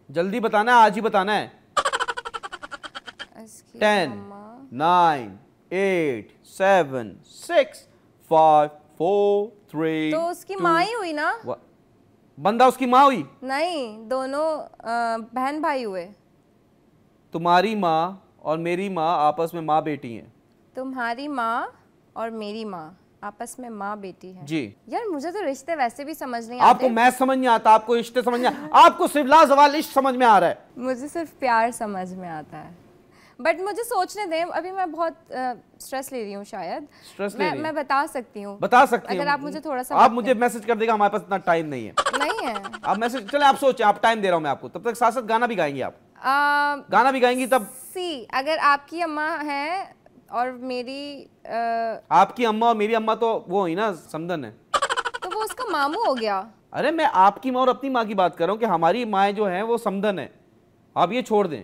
जल्दी बताना है, आज ही बताना है। 10 9 8 7 6 5 4 3 तो उसकी माँ ही हुई ना? बंदा उसकी माँ हुई? नहीं, दोनों बहन भाई हुए। तुम्हारी माँ और मेरी माँ आपस में माँ बेटी हैं। तुम्हारी माँ और मेरी माँ आपस में माँ बेटी है। जी। यार मुझे तो रिश्ते वैसे भी समझ नहीं आते। आपको मैथ समझ नहीं आता, आपको रिश्ते समझ नहीं आता, आपको सिर्फ लाजवाल इश्क समझ में आ रहा है। मुझे सिर्फ प्यार समझ में आता है। बट मुझे सोचने दें, अभी मैं बहुत स्ट्रेस ले रही हूँ शायद। स्ट्रेस ले रही मैं बता सकती हूँ। बता सकती अगर आप मुझे थोड़ा सा आप मुझे मैसेज कर देगा, हमारे पास इतना टाइम नहीं है। नहीं है आप मैसेज, चले आप सोचे, आप टाइम दे रहा हूँ मैं आपको, तब तक साथ साथ गाना भी गाएंगे आप। गाना भी गाएंगी तब। अगर आपकी अम्मा है और मेरी आपकी अम्मा और मेरी अम्मा तो वो हुई ना, समधन है, तो वो उसका मामू हो गया। अरे मैं आपकी माँ और अपनी माँ की बात कर रहा हूँ कि हमारी माँ जो है वो समधन है। आप ये छोड़ दें,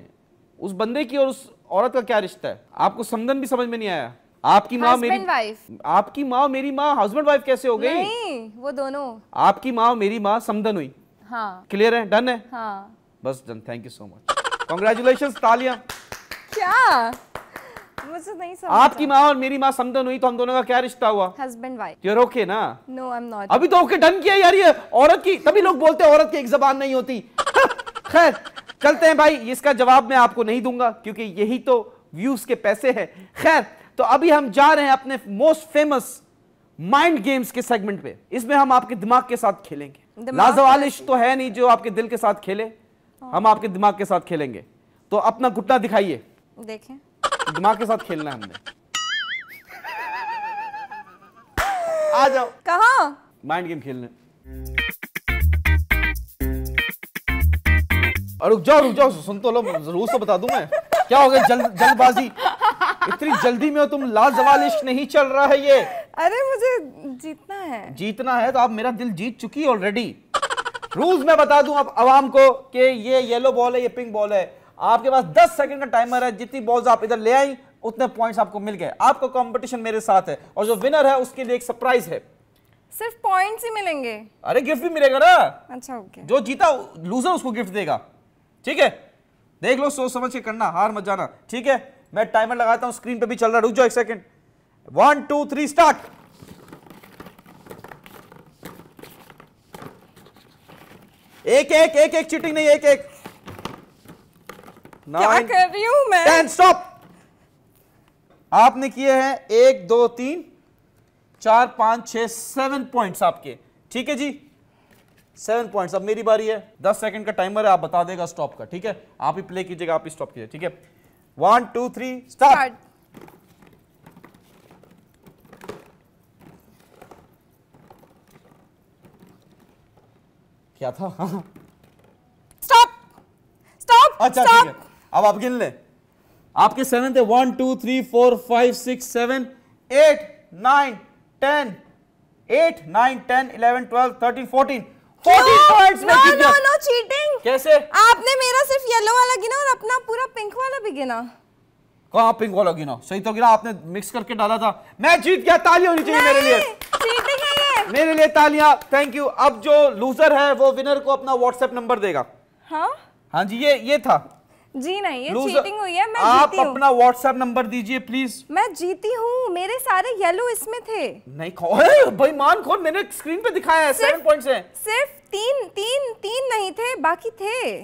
उस बंदे की और उस औरत का क्या रिश्ता है? आपको समधन भी समझ में नहीं आया। आपकी माँ मेरी वाइफ, आपकी माँ और मेरी माँ हस्बैंड वाइफ कैसे हो गई? नहीं, वो दोनों। आपकी माँ और मेरी माँ समधन हुई। हाँ। क्लियर है? डन है? हाँ। बस done. Thank you so much. Congratulations, तालियां। क्या? मुझे नहीं समझ। आपकी माँ और मेरी माँ समधन हुई तो हम दोनों का क्या रिश्ता हुआ? Husband wife. You are okay ना? No I am not. अभी तो ओके डन किया यार। ये औरत की, तभी लोग बोलते हैं औरत की एक जबान नहीं होती। खैर चलते हैं भाई, इसका जवाब मैं आपको नहीं दूंगा क्योंकि यही तो व्यूज के पैसे हैं। खैर तो अभी हम जा रहे हैं अपने मोस्ट फेमस माइंड गेम्स के सेगमेंट पे। इसमें हम आपके दिमाग के साथ खेलेंगे। लाजवाल इश्क तो है नहीं जो आपके दिल के साथ खेले, हम आपके दिमाग के साथ खेलेंगे। तो अपना घुटना दिखाइए। देखें, दिमाग के साथ खेलना है हमने। आ जाओ। कहाँ? माइंड गेम खेलने। रुक जाओ, सुन तो लो, जरूर से बता दूं मैं। क्या हो गया? जल्दबाजी, इतनी जल्दी में हो तुम? लाजवाल इश्क नहीं चल रहा है ये। अरे मुझे जीतना है। जीतना है तो आप मेरा दिल जीत चुकी ऑलरेडी। रूल्स मैं बता दूं अब आवाम को कि ये येलो बॉल है, ये पिंक बॉल है। आपके पास 10 सेकंड का टाइमर है। जितनी बॉल्स आप इधर ले आई उतने पॉइंट्स आपको मिल गए। आपका कंपटीशन मेरे साथ है और जो विनर है उसके लिए एक सरप्राइज है। सिर्फ पॉइंट्स ही मिलेंगे? अरे गिफ्ट भी मिलेगा ना। अच्छा ओके। जो जीता लूजर उसको गिफ्ट देगा। ठीक है, देख लो, सोच समझ के करना, हार मत जाना। ठीक है, मैं टाइमर लगाता हूं, स्क्रीन पे भी चल रहा है। रुक जाओ एक सेकंड। 1 2 3 स्टार्ट। एक चीटिंग नहीं, एक क्या कर रही हूं मैं? 10 स्टॉप। आपने किए हैं 1 2 3 4 5 6 7 पॉइंट्स आपके। ठीक है जी, 7 पॉइंट्स। अब मेरी बारी है। 10 सेकंड का टाइमर है, आप बता देगा स्टॉप का। ठीक है, आप ही प्ले कीजिएगा, आप ही स्टॉप कीजिए। ठीक है, 1 2 3 स्टार्ट। क्या था? Stop stop. अच्छा ठीक है, अब आप गिन ले। आपके 7 थे। 1 2 3 4 5 6 7 8 9 10 8 9 10 11 12 13 14 पॉइंट्स में जीत गया। No cheating. कैसे? आपने मेरा सिर्फ येलो वाला गिना और अपना पूरा पिंक वाला भी गिना। कहाँ पिंक वाला गिना? सही तो गिना, आपने मिक्स करके डाला था। मैं जीत गया। तालियां होनी चाहिए मेरे लिए। चीटिंग है ये। मेरे लिए तालियां। Thank you. अब जो लूजर है वो विनर को अपना व्हाट्सएप नंबर देगा। हाँ जी, ये था जी। नहीं, ये चीटिंग हुई है। मैं आप जीती हूँ। अपना व्हाट्सएप नंबर दीजिए प्लीज। मैं जीती हूँ, मेरे सारे येलो इसमें थे। नहीं भाई, मान खोल, मैंने स्क्रीन पे दिखाया है। 7 पॉइंट्स हैं। सिर्फ तीन नहीं थे, बाकी थे।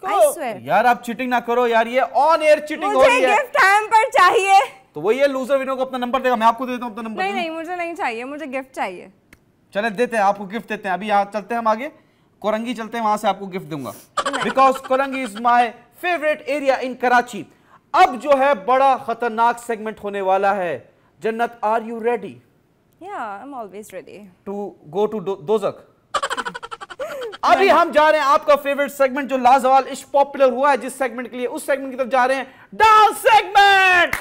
I swear। यार आप चीटिंग ना करो यार, ये ऑन एयर चीटिंग हो रही है। मुझे गिफ्ट टाइम पर चाहिए। तो वही है, लूजर विनर को अपना नंबर देगा। मैं आपको देता हूँ अपना नंबर। नहीं, मुझे नहीं चाहिए, मुझे गिफ्ट चाहिए। चले देते हैं आपको, गिफ्ट देते हैं। अभी यहाँ चलते हैं हम आगे, कोरंगी चलते हैं, वहां से आपको गिफ्ट दूंगा। Because Korangi is my favourite area in Karachi. अब जो है बड़ा खतरनाक सेगमेंट होने वाला है। Jannat, are you ready? Yeah, I'm always ready. To go to दोज़ख? अभी हम जा रहे हैं आपका फेवरेट सेगमेंट जो लाजवाल इश्क पॉपुलर हुआ है जिस सेगमेंट के लिए, उस सेगमेंट की तरफ जा रहे हैं, डांस सेगमेंट।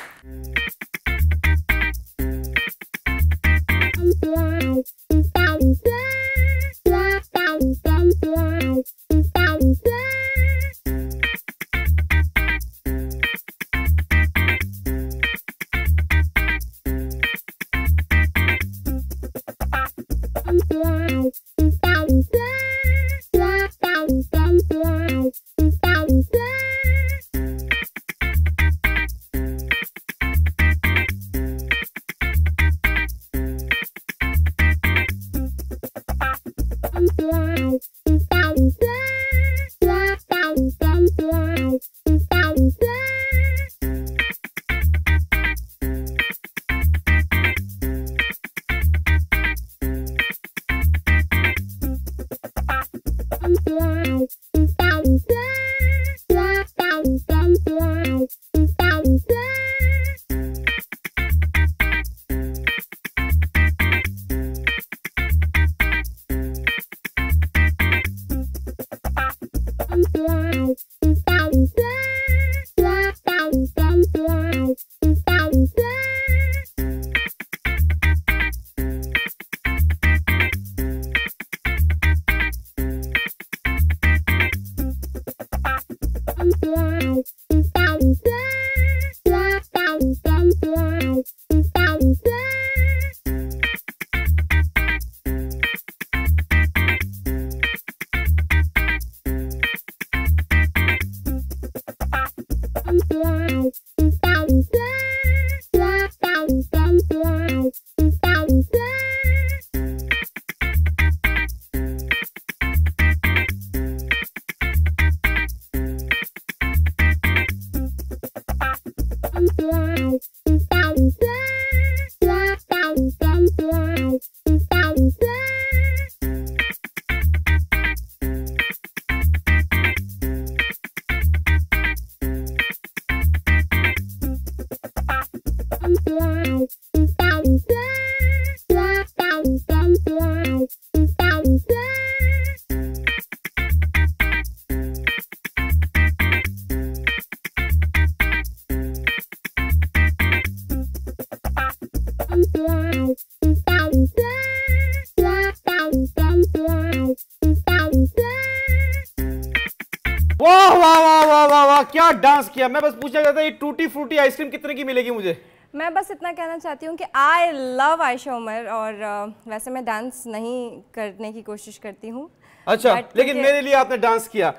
वाह वाह वाह वाह वाह वाह, क्या डांस किया। मैं बस पूछना चाहता, ये टूटी फ्रूटी आइसक्रीम कितने की मिलेगी मुझे? मैं बस इतना कहना चाहती हूँ कि आई लव आयशा उमर, और वैसे मैं डांस नहीं करने की कोशिश करती हूँ। अच्छा, लेकिन मेरे लिए आपने डांस किया।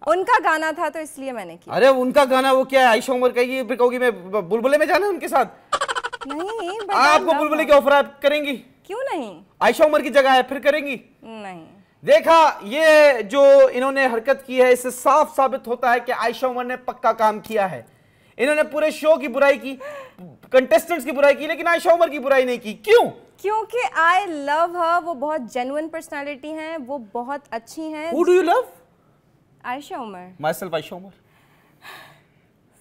उनका गाना था तो इसलिए मैंने किया। अरे उनका गाना वो क्या है, आयशा उमर कहोगी मैं बुलबुले में जाना उनके साथ? नहीं, आपको बुलबुले की ऑफर आप करेंगी? क्यों नहीं, आयशा उमर की जगह है फिर करेंगी? नहीं। देखा, ये जो इन्होंने हरकत की है इससे साफ साबित होता है कि आयशा उमर ने पक्का काम किया है। इन्होंने पूरे शो की बुराई की, कंटेस्टेंट्स की बुराई की, लेकिन आयशा उमर की बुराई नहीं की। क्यों? क्योंकि आई लव हर, वो बहुत जेन्युइन पर्सनालिटी हैं, वो बहुत अच्छी हैं। Who do you love? Ayesha Umar. Myself Ayesha Umar.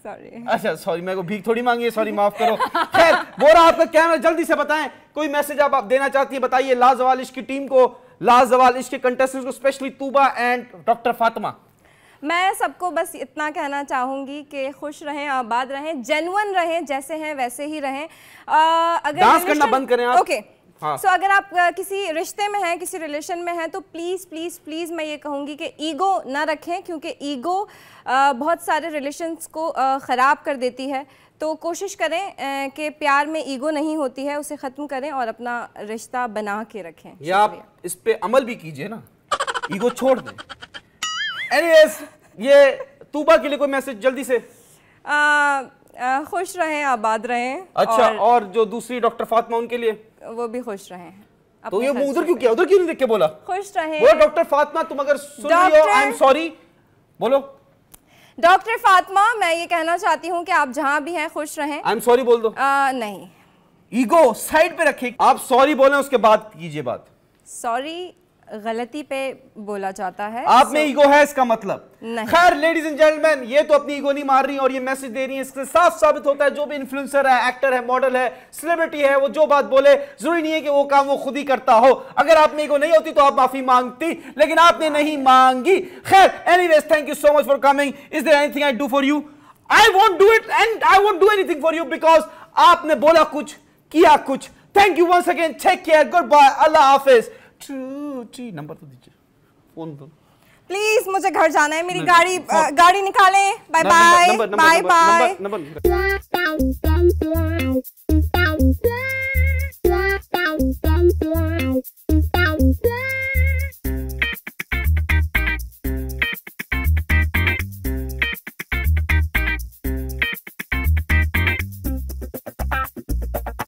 Sorry. अच्छा सॉरी, मेरे को भीख थोड़ी मांगी है, सॉरी माफ करो। खैर, बोरा आपका कैमरा, जल्दी से बताएं कोई मैसेज आप देना चाहती है, बताइए लाजवाल इश्क की टीम को, लाजवाल इश्क के कंटेस्टेंट्स को, specially Tuba and doctor Fatima. मैं सबको बस इतना कहना चाहूंगी कि खुश रहें, आबाद रहें, जेन्युइन रहें, जैसे हैं वैसे ही रहें। अगर डांस करना बंद करें आप। ओके, सो अगर आप किसी रिश्ते में हैं, किसी रिलेशन में हैं, तो प्लीज़ प्लीज़ प्लीज़ मैं ये कहूँगी कि ईगो ना रखें, क्योंकि ईगो बहुत सारे रिलेशंस को ख़राब कर देती है। तो कोशिश करें कि प्यार में ईगो नहीं होती है, उसे ख़त्म करें और अपना रिश्ता बना के रखें। या आप इस पे अमल भी कीजिए ना, ईगो छोड़ दें। एनीवेज, ये तूबा के लिए कोई मैसेज जल्दी से? खुश रहें, आबाद रहें। अच्छा, और जो दूसरी डॉक्टर फातिमा उनके लिए? वो भी खुश रहें। तो ये उधर क्यों किया, उधर क्यों नहीं देख के बोला? खुश रहें। बोलो डॉक्टर फातिमा, तुम अगर सुन रही हो, आई एम सॉरी। बोलो डॉक्टर फातिमा, मैं ये कहना चाहती हूँ कि आप जहाँ भी हैं खुश रहें। आई एम सॉरी बोल दो। नहीं, ईगो साइड पे रखिए, आप सॉरी बोलें उसके बाद कीजिए बात। सॉरी गलती पे बोला जाता है। आप में ईगो है इसका मतलब नहीं। खैर लेडीज एंड जेंटलमैन, ये तो अपनी ईगो नहीं मार रही और ये मैसेज दे रही है, इससे साफ साबित होता है जो भी इन्फ्लुएंसर है, एक्टर है, मॉडल है, सेलिब्रिटी है, वो जो बात बोले जरूरी नहीं है कि वो काम वो खुद ही करता हो। अगर आप में ईगो नहीं होती तो आप माफी मांगती, लेकिन आपने नहीं मांगी। खैर anyways, thank you so much for coming. Is there anything I do for you? I won't do it and I won't do anything for you because आपने बोला कुछ, किया कुछ। Thank you once again, take care, good bye, अल्लाह हाफिज। Number तो दीजिए, phone तो प्लीज, मुझे घर जाना है, मेरी गाड़ी निकालें। Bye bye bye bye.